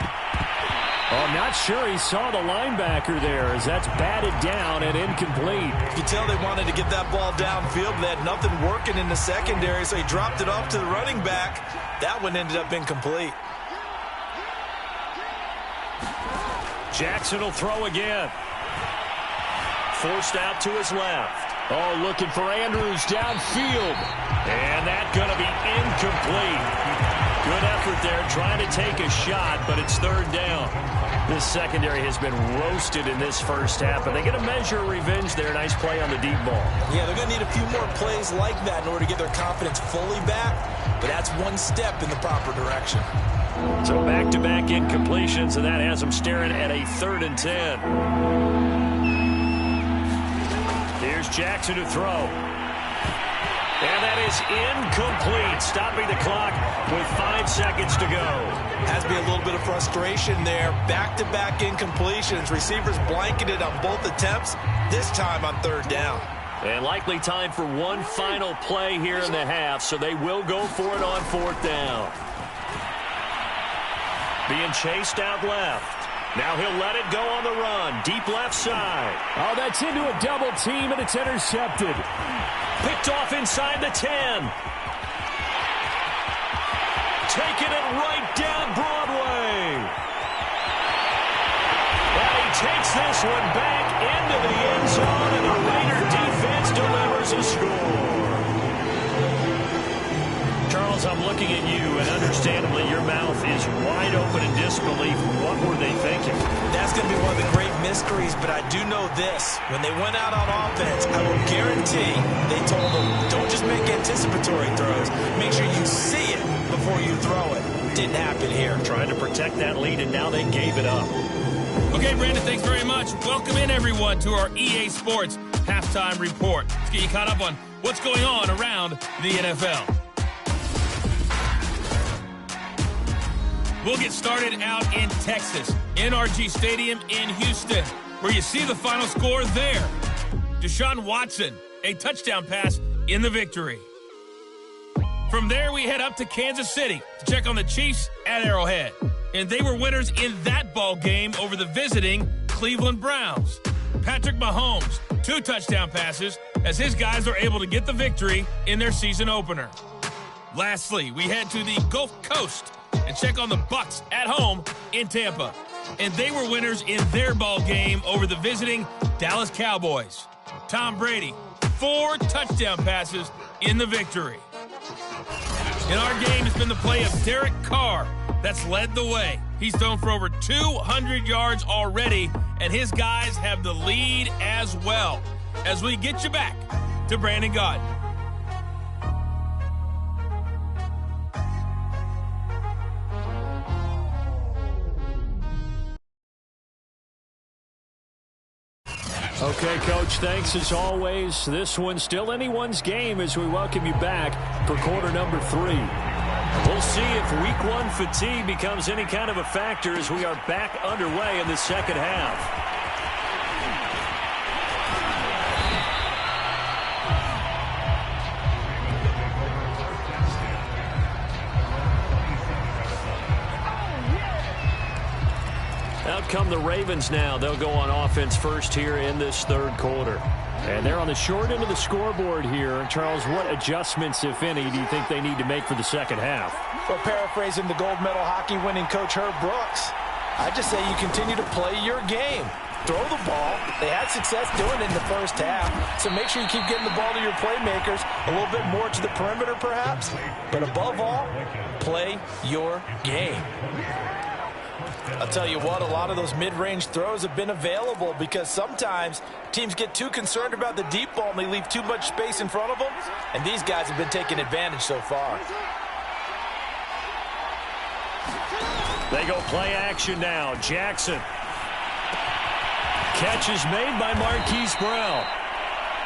B: Oh, I'm not sure he saw the linebacker there as that's batted down and incomplete.
C: You can tell they wanted to get that ball downfield, but they had nothing working in the secondary, so he dropped it off to the running back. That one ended up incomplete.
B: Jackson will throw again. Forced out to his left. Oh, looking for Andrews downfield. And that's going to be incomplete. Good effort there, trying to take a shot, but it's 3rd down. This secondary has been roasted in this first half, but they get a measure of revenge there. Nice play on the deep ball.
C: Yeah, they're going to need a few more plays like that in order to get their confidence fully back, but that's one step in the proper direction.
B: So back-to-back incompletions, and that has them staring at a 3rd and 10. Here's Here's Jackson to throw. And that is incomplete, stopping the clock with 5 seconds to go.
C: Has to be a little bit of frustration there. Back-to-back incompletions. Receivers blanketed on both attempts, this time on 3rd down.
B: And likely time for one final play here in the half, so they will go for it on 4th down. Being chased out left. Now he'll let it go on the run. Deep left side.
D: Oh, that's into a double team, and it's intercepted.
B: Picked off inside the 10. Taking it right down Broadway. And he takes this one back into the end zone, and the Raider defense delivers a score. Charles, I'm looking at you, and understandably your mouth is wide open in disbelief. What were they thinking?
C: That's going to be one of the great mysteries, but I do know this. When they went out on offense, I will guarantee they told them, don't just make anticipatory throws. Make sure you see it before you throw it. Didn't happen here.
B: Trying to protect that lead, and now they gave it up.
E: Okay, Brandon, thanks very much. Welcome in, everyone, to our EA Sports Halftime Report. Let's get you caught up on what's going on around the NFL. We'll get started out in Texas, NRG Stadium in Houston, where you see the final score there. Deshaun Watson, a touchdown pass in the victory. From there, we head up to Kansas City to check on the Chiefs at Arrowhead. And they were winners in that ball game over the visiting Cleveland Browns. Patrick Mahomes, 2 touchdown passes, as his guys are able to get the victory in their season opener. Lastly, we head to the Gulf Coast and check on the Bucs at home in Tampa. And they were winners in their ball game over the visiting Dallas Cowboys. Tom Brady, 4 touchdown passes in the victory. In our game has been the play of Derek Carr that's led the way. He's thrown for over 200 yards already, and his guys have the lead as well. As we get you back to Brandon Gaudin.
D: Okay, Coach, thanks as always. This one's still anyone's game as we welcome you back for quarter number 3.
B: We'll see if week 1 fatigue becomes any kind of a factor as we are back underway in the second half. Out come the Ravens now. They'll go on offense first here in this 3rd quarter.
D: And they're on the short end of the scoreboard here. Charles, what adjustments, if any, do you think they need to make for the second half?
C: Well, paraphrasing the gold medal hockey winning coach Herb Brooks, I just say you continue to play your game. Throw the ball. They had success doing it in the first half, so make sure you keep getting the ball to your playmakers, a little bit more to the perimeter perhaps, but above all, play your game. I'll tell you what, a lot of those mid-range throws have been available because sometimes teams get too concerned about the deep ball and they leave too much space in front of them, and these guys have been taking advantage so far.
B: They go play action now. Jackson. Catch is made by Marquise Brown.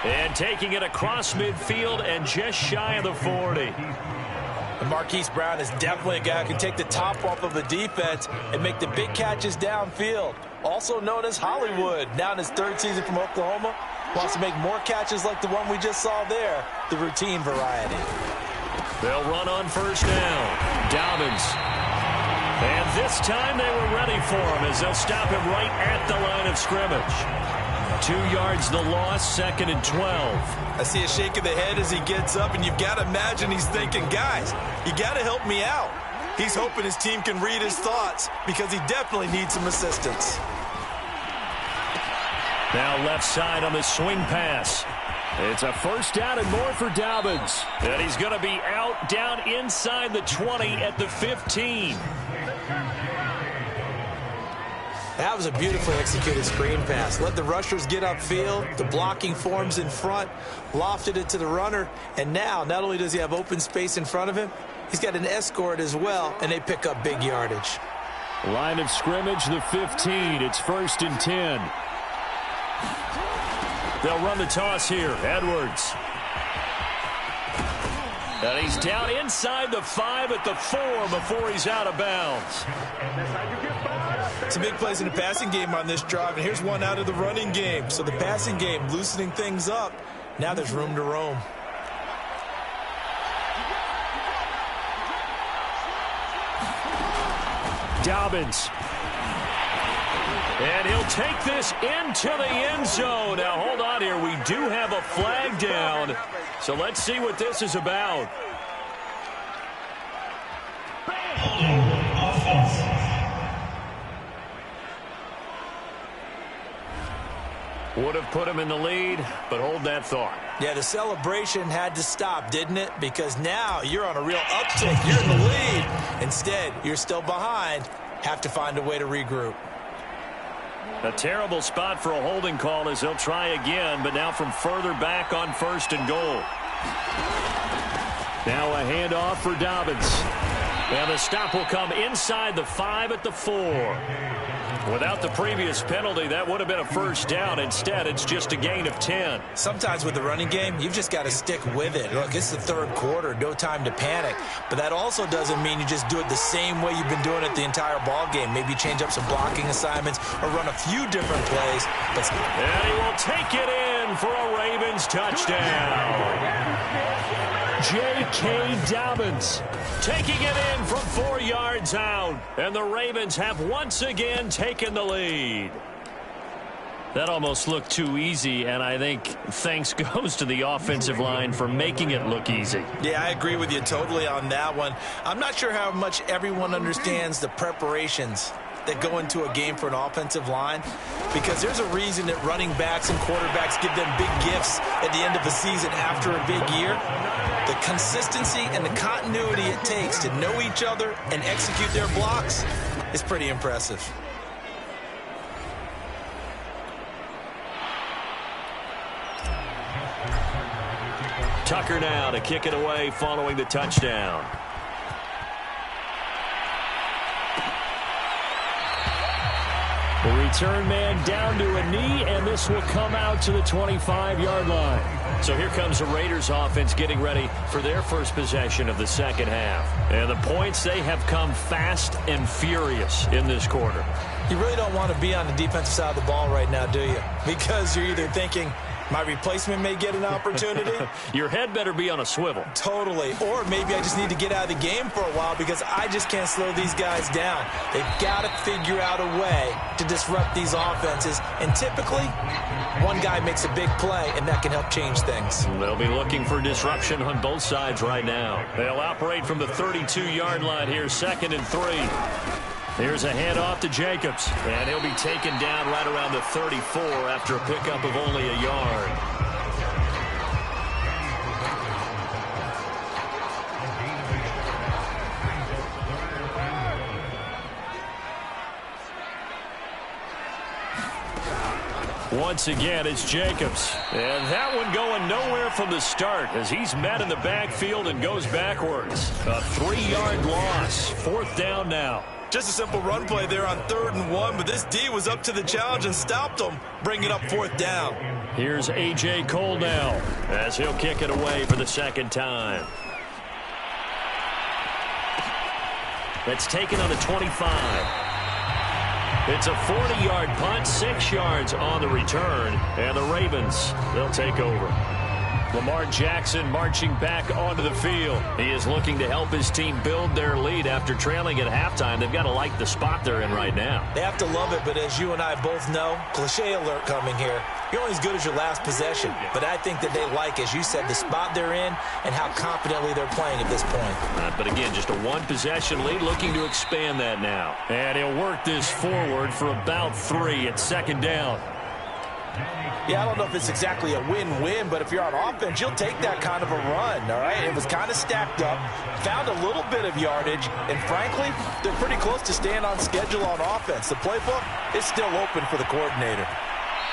B: And taking it across midfield and just shy of the 40.
C: And Marquise Brown is definitely a guy who can take the top off of a defense and make the big catches downfield. Also known as Hollywood, now in his 3rd season from Oklahoma. Wants to make more catches like the one we just saw there, the routine variety.
B: They'll run on first down. Dobbins. And this time they were ready for him as they'll stop him right at the line of scrimmage. 2 yards the loss, 2nd and 12.
C: I see a shake of the head as he gets up, and you've got to imagine he's thinking, guys, you got to help me out. He's hoping his team can read his thoughts because he definitely needs some assistance.
B: Now left side on the swing pass.
D: It's a first down and more for Dobbins.
B: And he's going to be out down inside the 20 at the 15.
C: That was a beautifully executed screen pass. Let the rushers get upfield. The blocking forms in front. Lofted it to the runner. And now, not only does he have open space in front of him, he's got an escort as well, and they pick up big yardage.
D: Line of scrimmage, the 15. It's 1st and 10.
B: They'll run the toss here. Edwards. And he's down inside the 5 at the 4 before he's out of bounds.
C: Some big plays in the passing game on this drive, and here's one out of the running game. So the passing game loosening things up. Now there's room to roam.
B: Dobbins. And he'll take this into the end zone. Now, hold on here. We do have a flag down. So let's see what this is about. Would have put him in the lead, but hold that thought.
C: Yeah, the celebration had to stop, didn't it? Because now you're on a real uptick. You're in the lead. Instead, you're still behind. Have to find a way to regroup.
B: A terrible spot for a holding call as he'll try again, but now from further back on 1st and goal. Now a handoff for Dobbins. And the stop will come inside the 5 at the 4. Without the previous penalty, that would have been a first down. Instead, it's just a gain of 10.
C: Sometimes with the running game, you've just got to stick with it. Look, it's the 3rd quarter, no time to panic. But that also doesn't mean you just do it the same way you've been doing it the entire ball game. Maybe change up some blocking assignments or run a few different plays.
B: And he will take it in for a Ravens touchdown. J.K. Dobbins taking it in from 4 yards out. And the Ravens have once again taken the lead. That almost looked too easy, and I think thanks goes to the offensive line for making it look easy.
C: Yeah, I agree with you totally on that one. I'm not sure how much everyone understands the preparations that go into a game for an offensive line, because there's a reason that running backs and quarterbacks give them big gifts at the end of the season after a big year. The consistency and the continuity it takes to know each other and execute their blocks is pretty impressive.
B: Tucker now to kick it away following the touchdown. The return man down to a knee, and this will come out to the 25-yard line. So here comes the Raiders offense getting ready for their first possession of the second half. And the points, they have come fast and furious in this quarter.
C: You really don't want to be on the defensive side of the ball right now, do you? Because you're either thinking, my replacement may get an opportunity.
B: Your head better be on a swivel.
C: Totally. Or maybe I just need to get out of the game for a while because I just can't slow these guys down. They've got to figure out a way to disrupt these offenses. And typically, one guy makes a big play, and that can help change things.
B: They'll be looking for disruption on both sides right now. They'll operate from the 32-yard line here, 2nd and 3. Here's a handoff to Jacobs, and he'll be taken down right around the 34 after a pickup of only a yard. Once again, it's Jacobs. And that one going nowhere from the start as he's met in the backfield and goes backwards. A 3-yard loss. 4th down now.
C: Just a simple run play there on 3rd and 1, but this D was up to the challenge and stopped him, bringing up 4th down.
B: Here's A.J. Cole now as he'll kick it away for the 2nd time. That's taken on the 25. It's a 40-yard punt, 6 yards on the return, and the Ravens, they'll take over. Lamar Jackson marching back onto the field. He is looking to help his team build their lead after trailing at halftime. They've got to like the spot they're in right now.
C: They have to love it, but as you and I both know, cliche alert coming here. You're only as good as your last possession. But I think that they like, as you said, the spot they're in and how confidently they're playing at this point.
B: But again, just a one-possession lead, looking to expand that now. And he'll work this forward for about 3 at 2nd down.
C: Yeah, I don't know if it's exactly a win-win, but if you're on offense, you'll take that kind of a run, all right? It was kind of stacked up, found a little bit of yardage, and frankly, they're pretty close to staying on schedule on offense. The playbook is still open for the coordinator.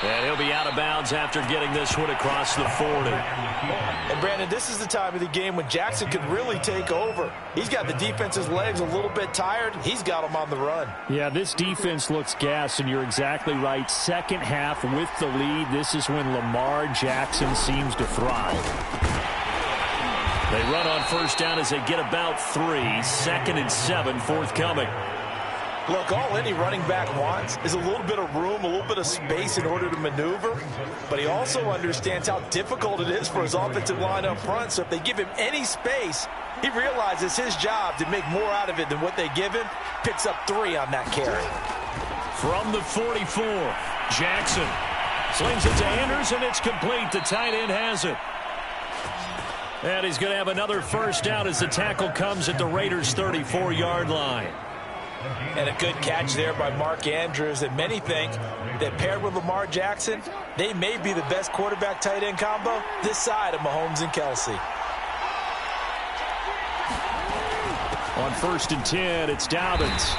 B: And he'll be out of bounds after getting this one across the 40.
C: And, Brandon, this is the time of the game when Jackson could really take over. He's got the defense's legs a little bit tired. He's got them on the run.
D: Yeah, this defense looks gassed, and you're exactly right. Second half with the lead, this is when Lamar Jackson seems to thrive.
B: They run on first down as they get about 3. 2nd and 7 forthcoming.
C: Look, all any running back wants is a little bit of room, a little bit of space in order to maneuver. But he also understands how difficult it is for his offensive line up front. So if they give him any space, he realizes his job to make more out of it than what they give him. Picks up 3 on that carry.
B: From the 44, Jackson slings it to Anders, and it's complete. The tight end has it. And he's going to have another first down as the tackle comes at the Raiders' 34-yard line.
C: And a good catch there by Mark Andrews. And many think that paired with Lamar Jackson, they may be the best quarterback-tight end combo this side of Mahomes and Kelsey.
D: On 1st and 10, it's Dobbins.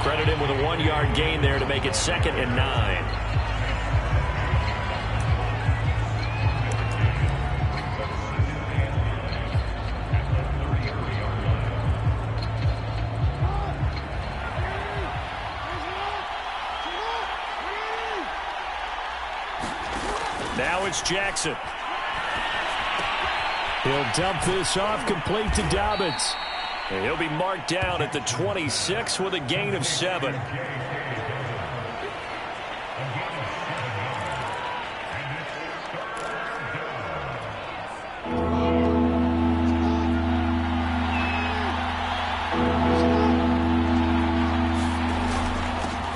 B: Credit him with a 1-yard gain there to make it 2nd and 9. Now it's Jackson.
D: He'll dump this off, complete to Dobbins.
B: And he'll be marked down at the 26 with a gain of 7.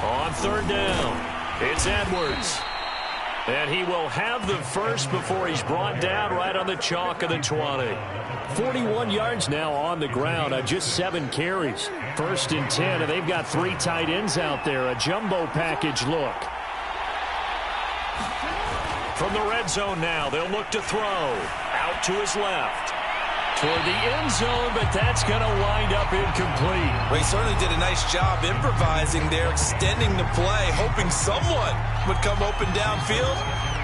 B: On 3rd down, it's Edwards. And he will have the first before he's brought down right on the chalk of the 20.
D: 41 yards now on the ground on just 7 carries. 1st and 10, and they've got 3 tight ends out there. A jumbo package look.
B: From the red zone now, they'll look to throw. Out to his left. Toward the end zone, but that's going to wind up incomplete.
C: Well, he certainly did a nice job improvising there, extending the play, hoping someone would come open downfield,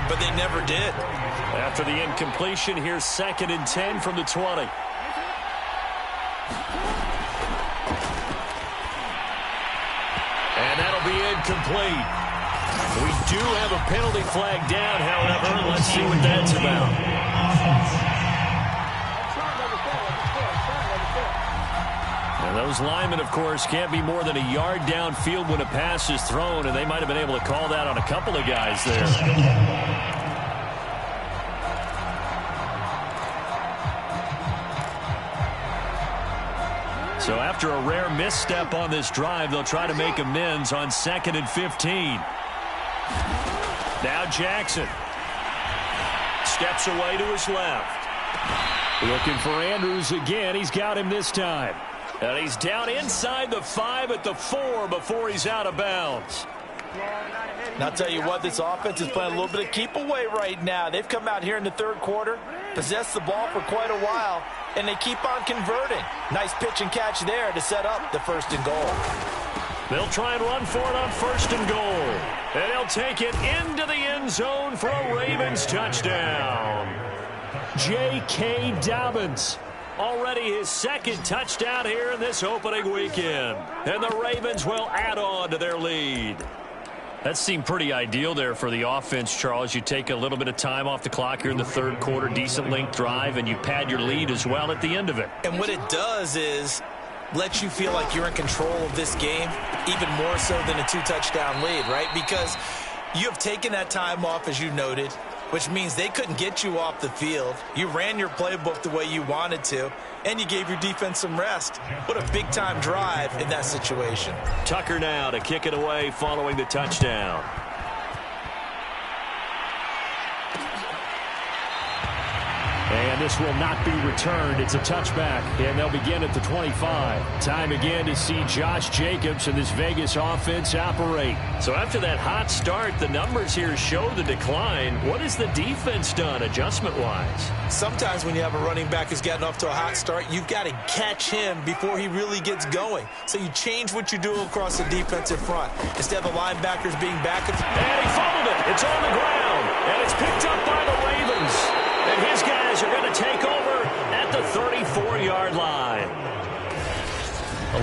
C: but they never did.
B: After the incompletion, here's 2nd and 10 from the 20. And that'll be incomplete. We do have a penalty flag down, however. Let's see what that's about. And those linemen, of course, can't be more than a yard downfield when a pass is thrown, and they might have been able to call that on a couple of guys there. So after a rare misstep on this drive, they'll try to make amends on 2nd and 15. Now Jackson steps away to his left.
D: Looking for Andrews again. He's got him this time.
B: And he's down inside the 5 at the 4 before he's out of bounds.
C: And I'll tell you what, this offense is playing a little bit of keep away right now. They've come out here in the 3rd quarter, possessed the ball for quite a while, and they keep on converting. Nice pitch and catch there to set up the 1st and goal.
B: They'll try and run for it on 1st and goal. And he'll take it into the end zone for a Ravens touchdown.
D: J.K. Dobbins.
B: Already his 2nd touchdown here in this opening weekend. And the Ravens will add on to their lead. That seemed pretty ideal there for the offense, Charles. You take a little bit of time off the clock here in the 3rd quarter, decent length drive, and you pad your lead as well at the end of it.
C: And what it does is let you feel like you're in control of this game, even more so than a 2-touchdown lead, right? Because you have taken that time off, as you noted, which means they couldn't get you off the field. You ran your playbook the way you wanted to, and you gave your defense some rest. What a big-time drive in that situation.
B: Tucker now to kick it away following the touchdown.
D: And this will not be returned. It's a touchback, and they'll begin at the 25. Time again to see Josh Jacobs and this Vegas offense operate.
B: So after that hot start, the numbers here show the decline. What has the defense done adjustment-wise?
C: Sometimes when you have a running back who's gotten off to a hot start, you've got to catch him before he really gets going. So you change what you do across the defensive front. Instead of the linebackers being back.
B: And he fumbled it. It's on the ground. And it's picked up by the Ravens. And his guys are going to take over at the 34-yard line.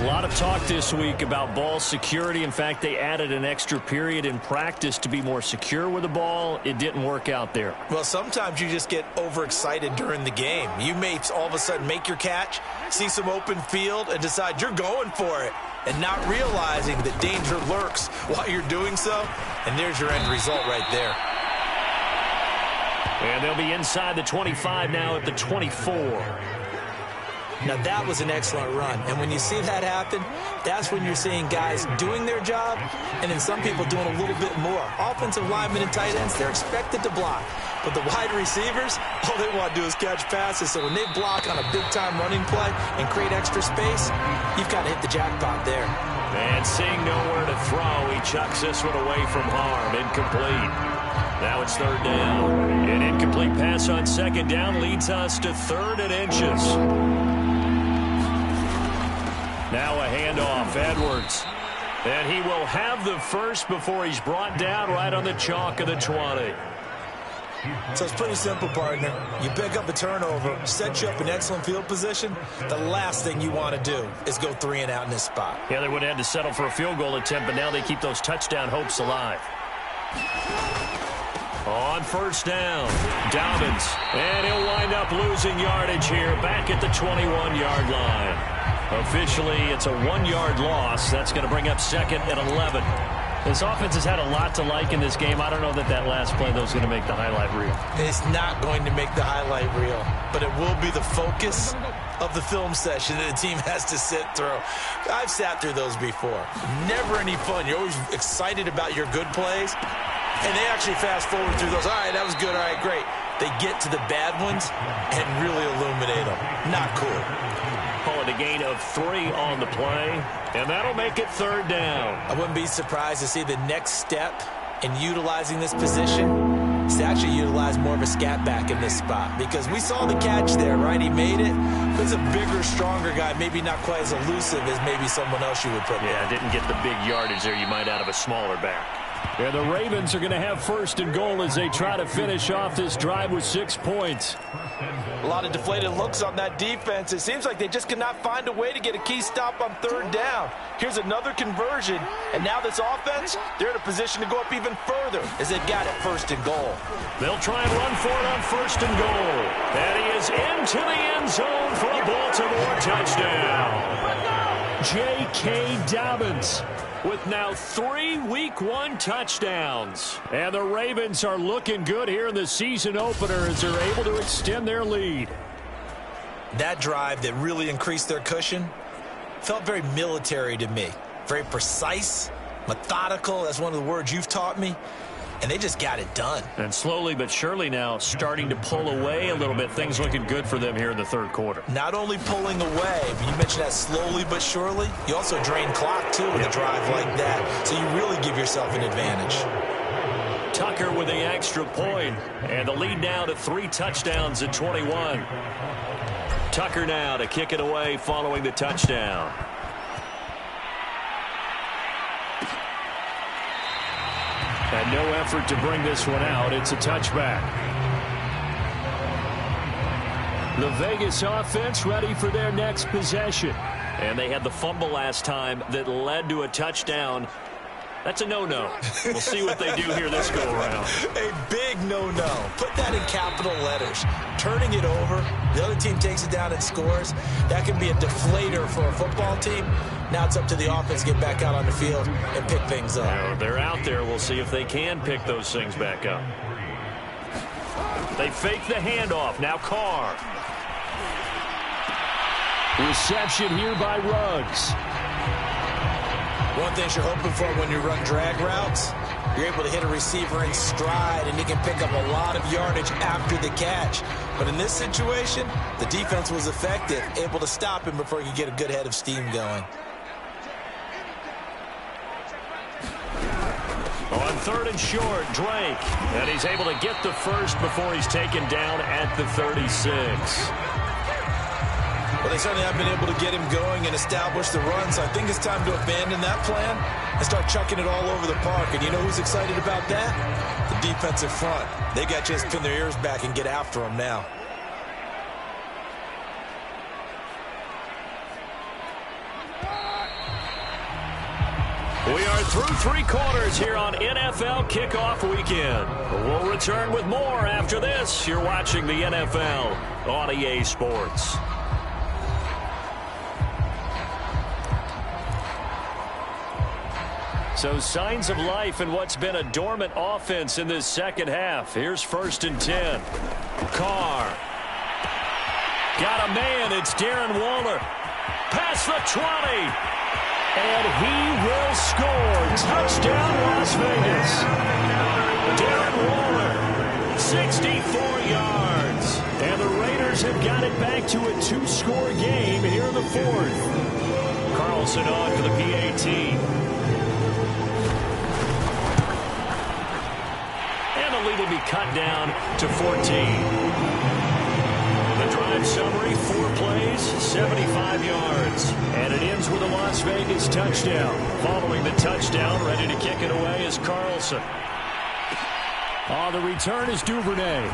D: A lot of talk this week about ball security. In fact, they added an extra period in practice to be more secure with the ball. It didn't work out there.
C: Well, sometimes you just get overexcited during the game. You may all of a sudden make your catch, see some open field, and decide you're going for it, and not realizing that danger lurks while you're doing so. And there's your end result right there.
B: And they'll be inside the 25 now at the 24.
C: Now, that was an excellent run. And when you see that happen, that's when you're seeing guys doing their job and then some people doing a little bit more. Offensive linemen and tight ends, they're expected to block. But the wide receivers, all they want to do is catch passes. So when they block on a big-time running play and create extra space, you've got to hit the jackpot there.
B: And seeing nowhere to throw, he chucks this one away from harm. Incomplete. Now it's third down. An incomplete pass on second down leads us to 3rd and inches. Now a handoff, Edwards. And he will have the first before he's brought down right on the chalk of the 20.
C: So it's pretty simple, partner. You pick up a turnover, set you up in excellent field position. The last thing you want to do is go 3 and out in this spot.
B: Yeah, they would have had to settle for a field goal attempt, but now they keep those touchdown hopes alive. On first down, Dobbins. And he'll wind up losing yardage here back at the 21-yard line. Officially, it's a 1-yard loss. That's going to bring up 2nd and 11. This offense has had a lot to like in this game. I don't know that last play, though, is going to make the highlight reel.
C: It's not going to make the highlight reel, but it will be the focus of the film session that the team has to sit through. I've sat through those before. Never any fun. You're always excited about your good plays, and they actually fast forward through those. All right, that was good. All right, great. They get to the bad ones and really illuminate them. Not cool.
B: Call it a gain of 3 on the play, and that'll make it 3rd down.
C: I wouldn't be surprised to see the next step in utilizing this position is to actually utilize more of a scat back in this spot, because we saw the catch there, right? He made it. He's a bigger, stronger guy, maybe not quite as elusive as maybe someone else you would put there.
B: Yeah, didn't get the big yardage there you might out of a smaller back.
D: And the Ravens are going to have 1st and goal as they try to finish off this drive with 6 points.
C: A lot of deflated looks on that defense. It seems like they just cannot find a way to get a key stop on 3rd down. Here's another conversion, and now this offense, they're in a position to go up even further as they've got it 1st and goal.
B: They'll try and run for it on 1st and goal. And he is into the end zone for a Baltimore touchdown.
D: J.K. Dobbins
B: with now 3 Week 1 touchdowns.
D: And the Ravens are looking good here in the season opener as they're able to extend their lead.
C: That drive that really increased their cushion felt very military to me. Very precise, methodical. That's one of the words you've taught me. And they just got it done.
B: And slowly but surely now starting to pull away a little bit. Things looking good for them here in the 3rd quarter.
C: Not only pulling away, but you mentioned that slowly but surely. You also drain clock, too, with a drive like that. So you really give yourself an advantage.
B: Tucker with the extra point. And the lead now to 3 touchdowns at 21. Tucker now to kick it away following the touchdown.
D: And no effort to bring this one out. It's a touchback. The Vegas offense ready for their next possession.
B: And they had the fumble last time that led to a touchdown. That's a no-no. We'll see what they do here this go-around.
C: A big no-no. Put that in capital letters. Turning it over, the other team takes it down and scores. That can be a deflator for a football team. Now it's up to the offense to get back out on the field and pick things up.
B: Now, they're out there. We'll see if they can pick those things back up. They fake the handoff. Now Carr.
D: Reception here by Ruggs.
C: One thing you're hoping for when you run drag routes, you're able to hit a receiver in stride, and he can pick up a lot of yardage after the catch. But in this situation, the defense was effective, able to stop him before he could get a good head of steam going.
B: On 3rd and short, Drake. And he's able to get the first before he's taken down at the 36.
C: Well, they certainly have been able to get him going and establish the run, so I think it's time to abandon that plan and start chucking it all over the park. And you know who's excited about that? The defensive front. They got to just pin their ears back and get after him now.
B: We are through 3 quarters here on NFL Kickoff Weekend. We'll return with more after this. You're watching the NFL on EA Sports. So signs of life in what's been a dormant offense in this second half. Here's 1st and 10. Carr. Got a man. It's Darren Waller. Past the 20. And he will score. Touchdown, Las Vegas. Darren Waller, 64 yards. And the Raiders have got it back to a 2-score game here in the 4th. Carlson on for the PAT. And the lead will be cut down to 14. The drive summary, 4 plays, 75 yards. And it ends with a Las Vegas touchdown. Following the touchdown, ready to kick it away is Carlson.
D: On the return is Duvernay.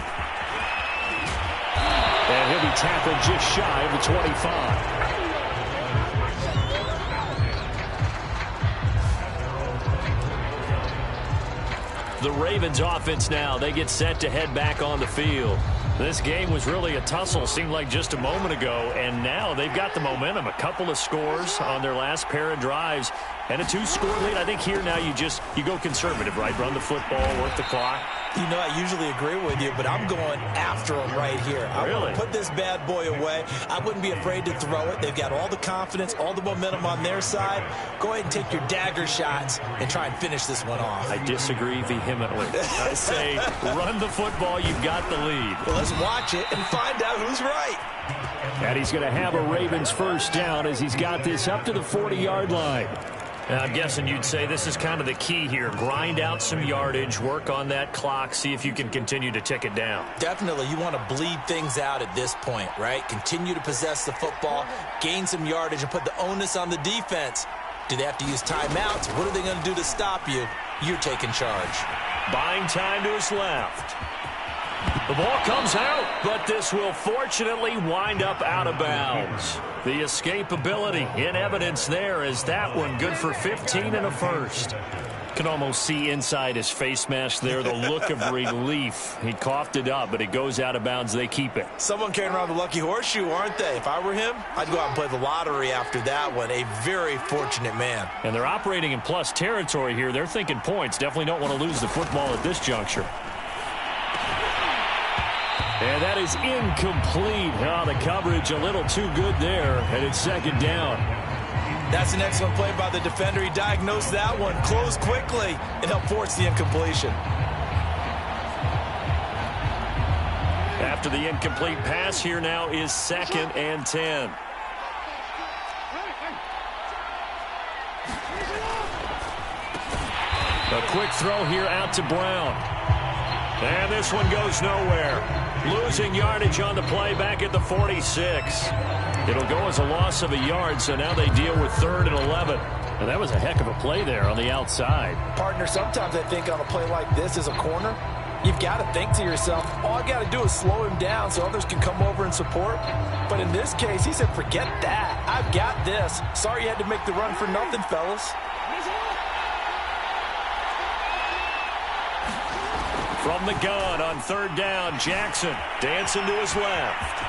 D: And he'll be tackled just shy of the 25.
B: The Ravens offense now, they get set to head back on the field. This game was really a tussle, seemed like just a moment ago, and now they've got the momentum. A couple of scores on their last pair of drives, and a 2-score lead. I think here now you go conservative, right? Run the football, work the clock.
C: You know, I usually agree with you, but I'm going after him right here. I want to put this bad boy away. I wouldn't be afraid to throw it. They've got all the confidence, all the momentum on their side. Go ahead and take your dagger shots and try and finish this one off.
B: I disagree vehemently. I say run the football. You've got the lead.
C: Well, let's watch it and find out who's right.
D: And he's going to have a Ravens first down as he's got this up to the 40-yard line.
B: I'm guessing you'd say this is kind of the key here. Grind out some yardage, work on that clock, see if you can continue to tick it down.
C: Definitely. You want to bleed things out at this point, right? Continue to possess the football, gain some yardage, and put the onus on the defense. Do they have to use timeouts? What are they going to do to stop you? You're taking charge.
B: Buying time to his left. The ball comes out, but this will fortunately wind up out of bounds. The escapability in evidence there is that one good for 15 and a first. Can almost see inside his face mask there the look of relief. He coughed it up, but it goes out of bounds. They keep it.
C: Someone carrying around the lucky horseshoe, aren't they? If I were him, I'd go out and play the lottery after that one. A very fortunate man.
B: And they're operating in plus territory here. They're thinking points. Definitely don't want to lose the football at this juncture. And that is incomplete. Oh, the coverage a little too good there, and it's 2nd down.
C: That's an excellent play by the defender. He diagnosed that one, closed quickly, and helped force the incompletion.
B: After the incomplete pass, here now is 2nd and 10. A quick throw here out to Brown. And this one goes nowhere. Losing yardage on the play back at the 46. It'll go as a loss of a yard, so now they deal with 3rd and 11.
D: And that was a heck of a play there on the outside.
C: Partner, sometimes I think on a play like this as a corner, you've got to think to yourself, all I got to do is slow him down so others can come over and support. But in this case, he said, forget that. I've got this. Sorry you had to make the run for nothing, fellas.
B: From the gun on 3rd down, Jackson dancing to his left.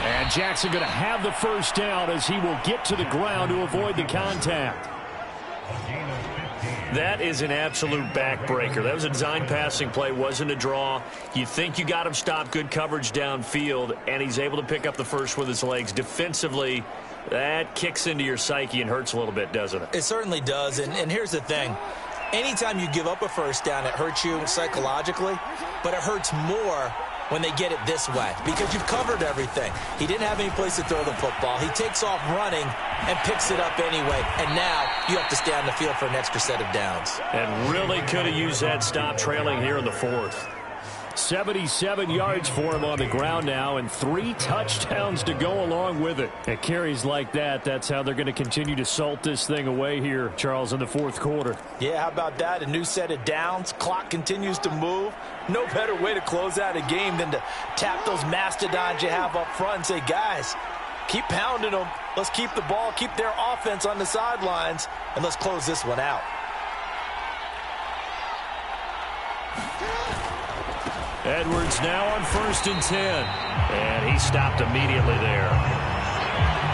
D: And Jackson going to have the first down as he will get to the ground to avoid the contact.
B: That is an absolute backbreaker. That was a design passing play, wasn't a draw. You think you got him stopped, good coverage downfield, and he's able to pick up the first with his legs. Defensively, that kicks into your psyche and hurts a little bit, doesn't it?
C: It certainly does, and here's the thing. Anytime you give up a first down, it hurts you psychologically, but it hurts more when they get it this way because you've covered everything. He didn't have any place to throw the football. He takes off running and picks it up anyway. And now you have to stay on the field for an extra set of downs.
B: And really could have used that stop trailing here in the fourth.
D: 77 yards for him on the ground now and 3 touchdowns to go along with it. At carries like that, that's how they're going to continue to salt this thing away here, Charles, in the fourth quarter.
C: Yeah, how about that? A new set of downs. Clock continues to move. No better way to close out a game than to tap those mastodons you have up front and say, guys, keep pounding them. Let's keep the ball, keep their offense on the sidelines, and let's close this one out.
B: Edwards now on 1st and 10. And he stopped immediately there.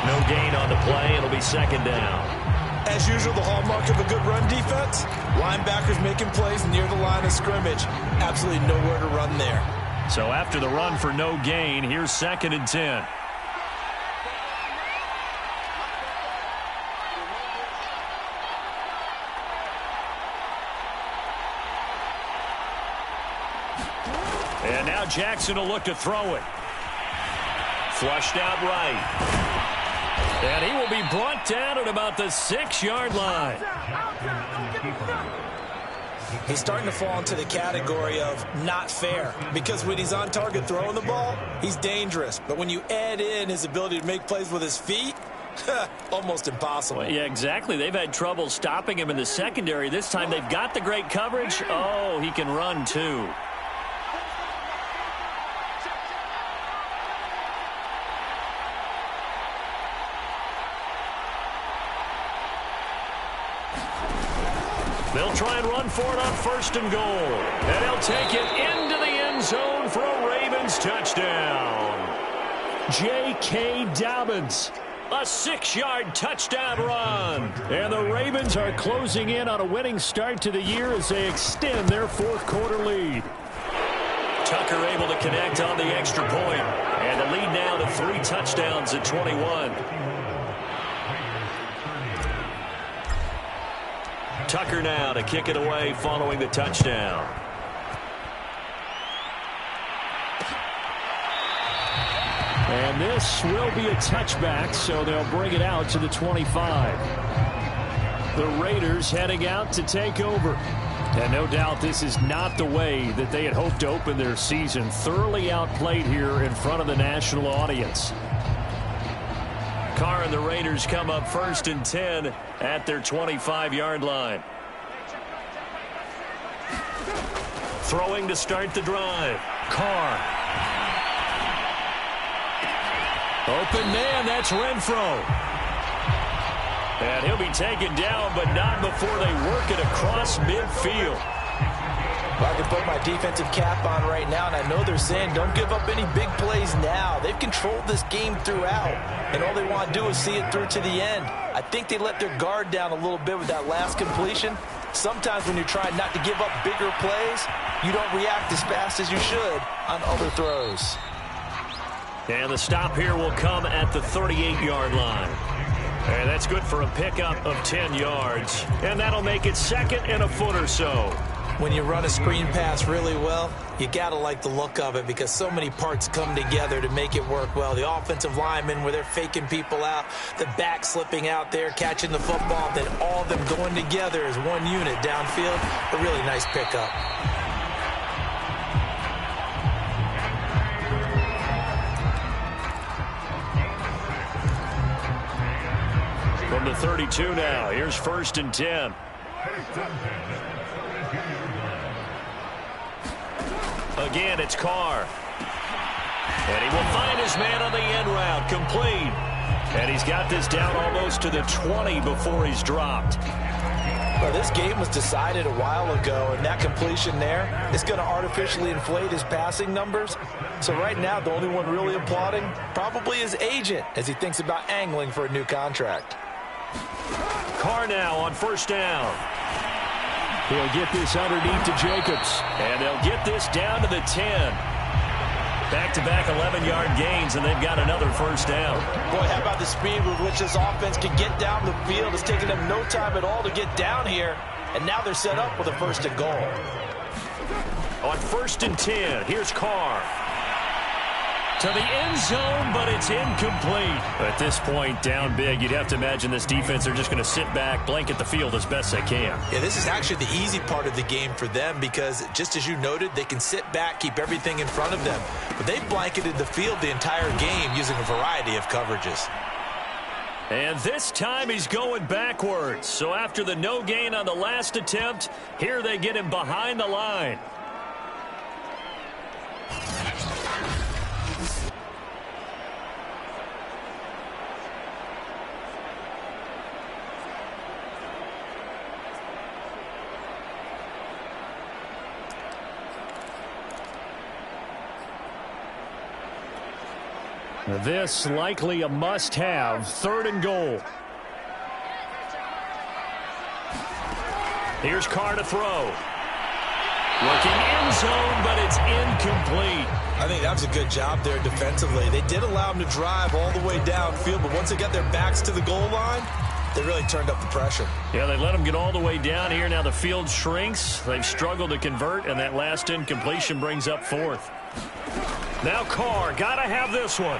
B: No gain on the play. It'll be 2nd down.
C: As usual, the hallmark of a good run defense, linebackers making plays near the line of scrimmage. Absolutely nowhere to run there.
B: So after the run for no gain, here's 2nd and 10. And now Jackson will look to throw it. Flushed out right. And he will be brought down at about the 6-yard line.
C: He's starting to fall into the category of not fair because when he's on target throwing the ball, he's dangerous. But when you add in his ability to make plays with his feet, almost impossible.
B: Well, yeah, exactly. They've had trouble stopping him in the secondary. This time they've got the great coverage. Oh, he can run too. They'll try and run for it on 1st and goal. And they'll take it into the end zone for a Ravens touchdown.
D: J.K. Dobbins.
B: A 6-yard touchdown run.
D: And the Ravens are closing in on a winning start to the year as they extend their fourth quarter lead.
B: Tucker able to connect on the extra point. And the lead now to 3 touchdowns at 21. Tucker now to kick it away following the touchdown.
D: And this will be a touchback, so they'll bring it out to the 25. The Raiders heading out to take over. And no doubt this is not the way that they had hoped to open their season. Thoroughly outplayed here in front of the national audience.
B: Carr and the Raiders come up 1st and 10 at their 25-yard line. Throwing to start the drive. Carr. Open man, that's Renfro. And he'll be taken down, but not before they work it across midfield.
C: Well, I can put my defensive cap on right now, and I know they're saying don't give up any big plays now. They've controlled this game throughout, and all they want to do is see it through to the end. I think they let their guard down a little bit with that last completion. Sometimes when you're trying not to give up bigger plays, you don't react as fast as you should on other throws.
B: And the stop here will come at the 38-yard line. And that's good for a pickup of 10 yards. And that'll make it 2nd and a foot or so.
C: When you run a screen pass really well, you got to like the look of it because so many parts come together to make it work well. The offensive linemen where they're faking people out, the back slipping out there, catching the football, then all of them going together as one unit downfield. A really nice pickup.
B: From the 32 now, here's 1st and 10. Again, it's Carr. And he will find his man on the end route, complete. And he's got this down almost to the 20 before he's dropped.
C: Well, this game was decided a while ago, and that completion there is going to artificially inflate his passing numbers. So right now, the only one really applauding probably his agent as he thinks about angling for a new contract.
B: Carr now on 1st down.
D: He'll get this underneath to Jacobs.
B: And they'll get this down to the 10. Back-to-back 11-yard gains, and they've got another 1st down.
C: Boy, how about the speed with which this offense can get down the field? It's taken them no time at all to get down here. And now they're set up with a 1st and goal.
B: On 1st and 10, here's Carr. to the end zone, but it's incomplete. At this point, down big, you'd have to imagine this defense are just going to sit back, blanket the field as best they can.
C: Yeah, this is actually the easy part of the game for them because, just as you noted, they can sit back, keep everything in front of them. But they've blanketed the field the entire game using a variety of coverages.
B: And this time he's going backwards. So after the no gain on the last attempt, here they get him behind the line.
D: This likely a must-have, 3rd and goal.
B: Here's Carr to throw. Looking end zone, but it's incomplete.
C: I think that was a good job there defensively. They did allow them to drive all the way downfield, but once they got their backs to the goal line, they really turned up the pressure.
B: Yeah, they let them get all the way down here. Now the field shrinks. They've struggled to convert, and that last incompletion brings up 4th. Now Carr, gotta have this one.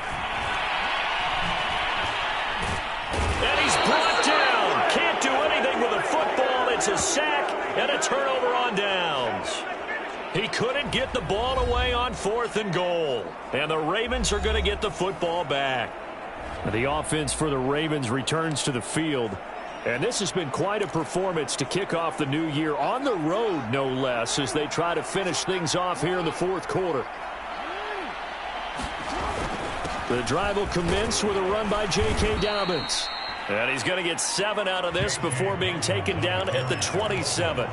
B: And he's brought down. Can't do anything with a football. It's a sack and a turnover on downs. He couldn't get the ball away on 4th and goal. And the Ravens are going to get the football back.
D: The offense for the Ravens returns to the field. And this has been quite a performance to kick off the new year on the road, no less, as they try to finish things off here in the 4th quarter. The drive will commence with a run by J.K. Dobbins.
B: And he's going to get 7 out of this before being taken down at the 27.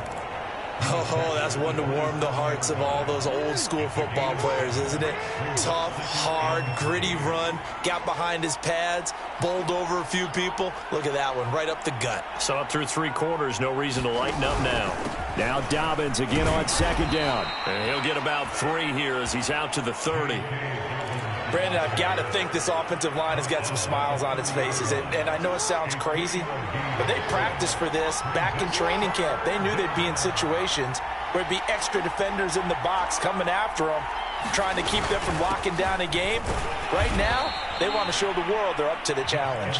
C: Oh, that's one to warm the hearts of all those old school football players, isn't it? Tough, hard, gritty run, got behind his pads, bowled over a few people. Look at that one, right up the gut.
B: So up through 3 quarters, no reason to lighten up now.
D: Now Dobbins again on 2nd down.
B: And he'll get about 3 here as he's out to the 30.
C: Brandon, I've got to think this offensive line has got some smiles on its faces. And I know it sounds crazy, but they practiced for this back in training camp. They knew they'd be in situations where it'd be extra defenders in the box coming after them, trying to keep them from locking down a game. Right now, they want to show the world they're up to the challenge.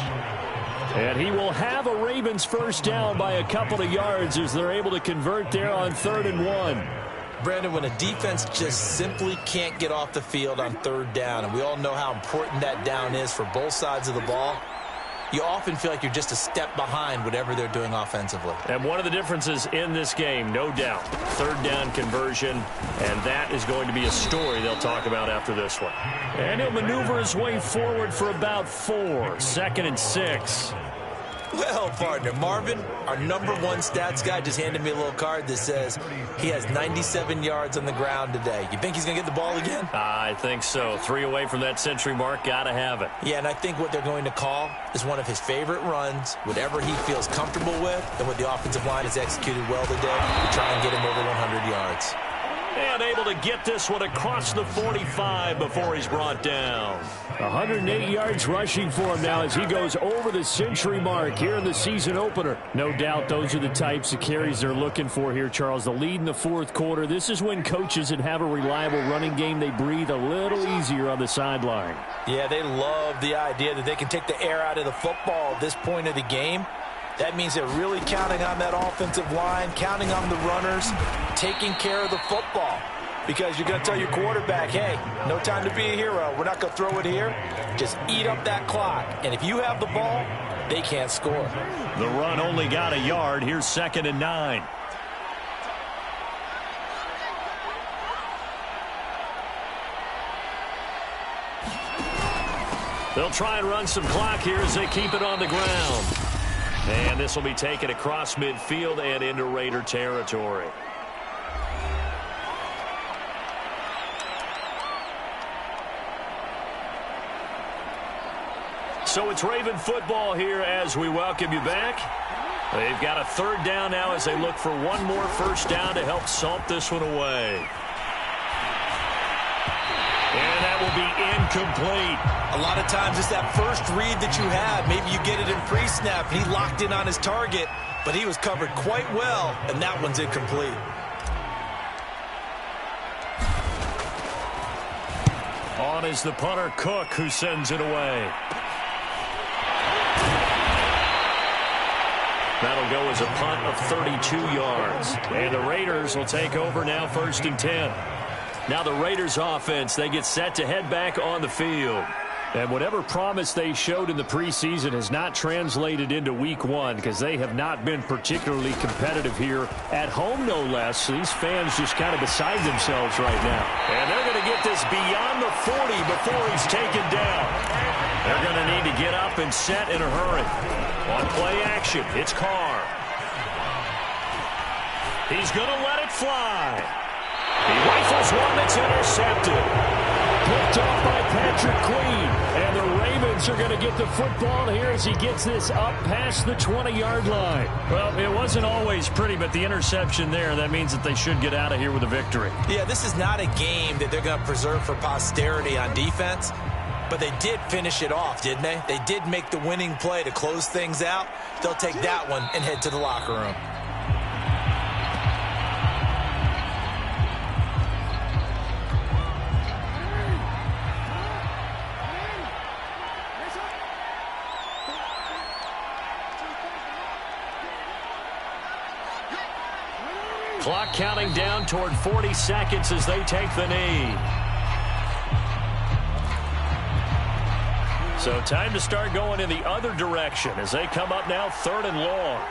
D: And he will have a Ravens 1st down by a couple of yards as they're able to convert there on 3rd and 1.
C: Brandon, when a defense just simply can't get off the field on 3rd down, and we all know how important that down is for both sides of the ball, you often feel like you're just a step behind whatever they're doing offensively.
B: And one of the differences in this game, no doubt, 3rd down conversion, and that is going to be a story they'll talk about after this one.
D: And he'll maneuver his way forward for about 4, 2nd and 6.
C: Well, partner, Marvin, our #1 stats guy, just handed me a little card that says he has 97 yards on the ground today. You think he's going to get the ball again?
B: I think so. 3 away from that century mark, got to have it.
C: Yeah, and I think what they're going to call is one of his favorite runs, whatever he feels comfortable with, and what the offensive line has executed well today to try and get him over 100 yards.
B: And able to get this one across the 45 before he's brought down.
D: 108 yards rushing for him now as he goes over the century mark here in the season opener. No doubt those are the types of carries they're looking for here, Charles. The lead in the 4th quarter. This is when coaches that have a reliable running game, they breathe a little easier on the sideline.
C: Yeah, they love the idea that they can take the air out of the football at this point of the game. That means they're really counting on that offensive line, counting on the runners, taking care of the football. Because you're going to tell your quarterback, hey, no time to be a hero. We're not going to throw it here. Just eat up that clock. And if you have the ball, they can't score.
B: The run only got a yard. Here's 2nd and 9. They'll try and run some clock here as they keep it on the ground. And this will be taken across midfield and into Raider territory. So it's Raven football here as we welcome you back. They've got a 3rd down now as they look for one more 1st down to help salt this one away. And that will be incomplete.
C: A lot of times it's that first read that you have. Maybe you get it in pre-snap. He locked in on his target, but he was covered quite well, and that one's incomplete.
D: On
B: on is the punter, Cook, who sends it away. That'll go as a punt of 32 yards. And the Raiders will take over now, 1st and 10. Now the Raiders offense, they get set to head back on the field.
D: And whatever promise they showed in the preseason has not translated into week one because they have not been particularly competitive here at home, no less. These fans just kind of beside themselves right now.
B: And they're going to get this beyond the 40 before he's taken down. They're going to need to get up and set in a hurry. On play action, it's Carr. He's going to let it fly. He rifles one that's intercepted.
D: Picked off by Patrick Queen. And the Ravens are going to get the football here as he gets this up past the 20-yard line.
B: Well, it wasn't always pretty, but the interception there, that means that they should get out of here with a victory.
C: Yeah, this is not a game that they're going to preserve for posterity on defense. But they did finish it off, didn't they? They did make the winning play to close things out. They'll take that one and head to the locker room.
B: Clock counting down toward 40 seconds as they take the knee. So time to start going in the other direction as they come up now 3rd and long.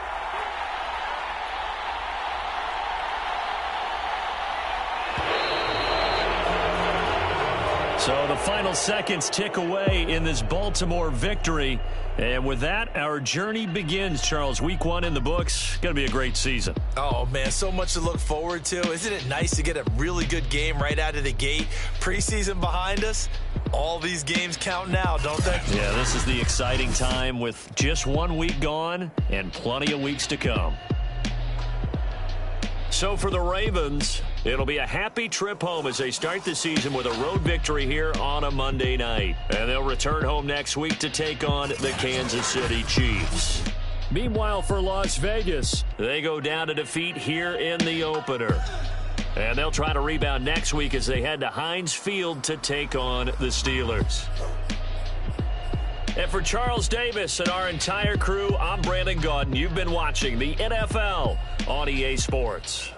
B: So the final seconds tick away in this Baltimore victory. And with that, our journey begins, Charles. Week 1 in the books. Going to be a great season.
C: Oh, man, so much to look forward to. Isn't it nice to get a really good game right out of the gate? Preseason behind us. All these games count now, don't they?
B: Yeah, this is the exciting time with just 1 week gone and plenty of weeks to come. So for the Ravens, it'll be a happy trip home as they start the season with a road victory here on a Monday night. And they'll return home next week to take on the Kansas City Chiefs.
D: Meanwhile, for Las Vegas,
B: they go down to defeat here in the opener. And they'll try to rebound next week as they head to Heinz Field to take on the Steelers. And for Charles Davis and our entire crew, I'm Brandon Gaudin. You've been watching the NFL on EA Sports.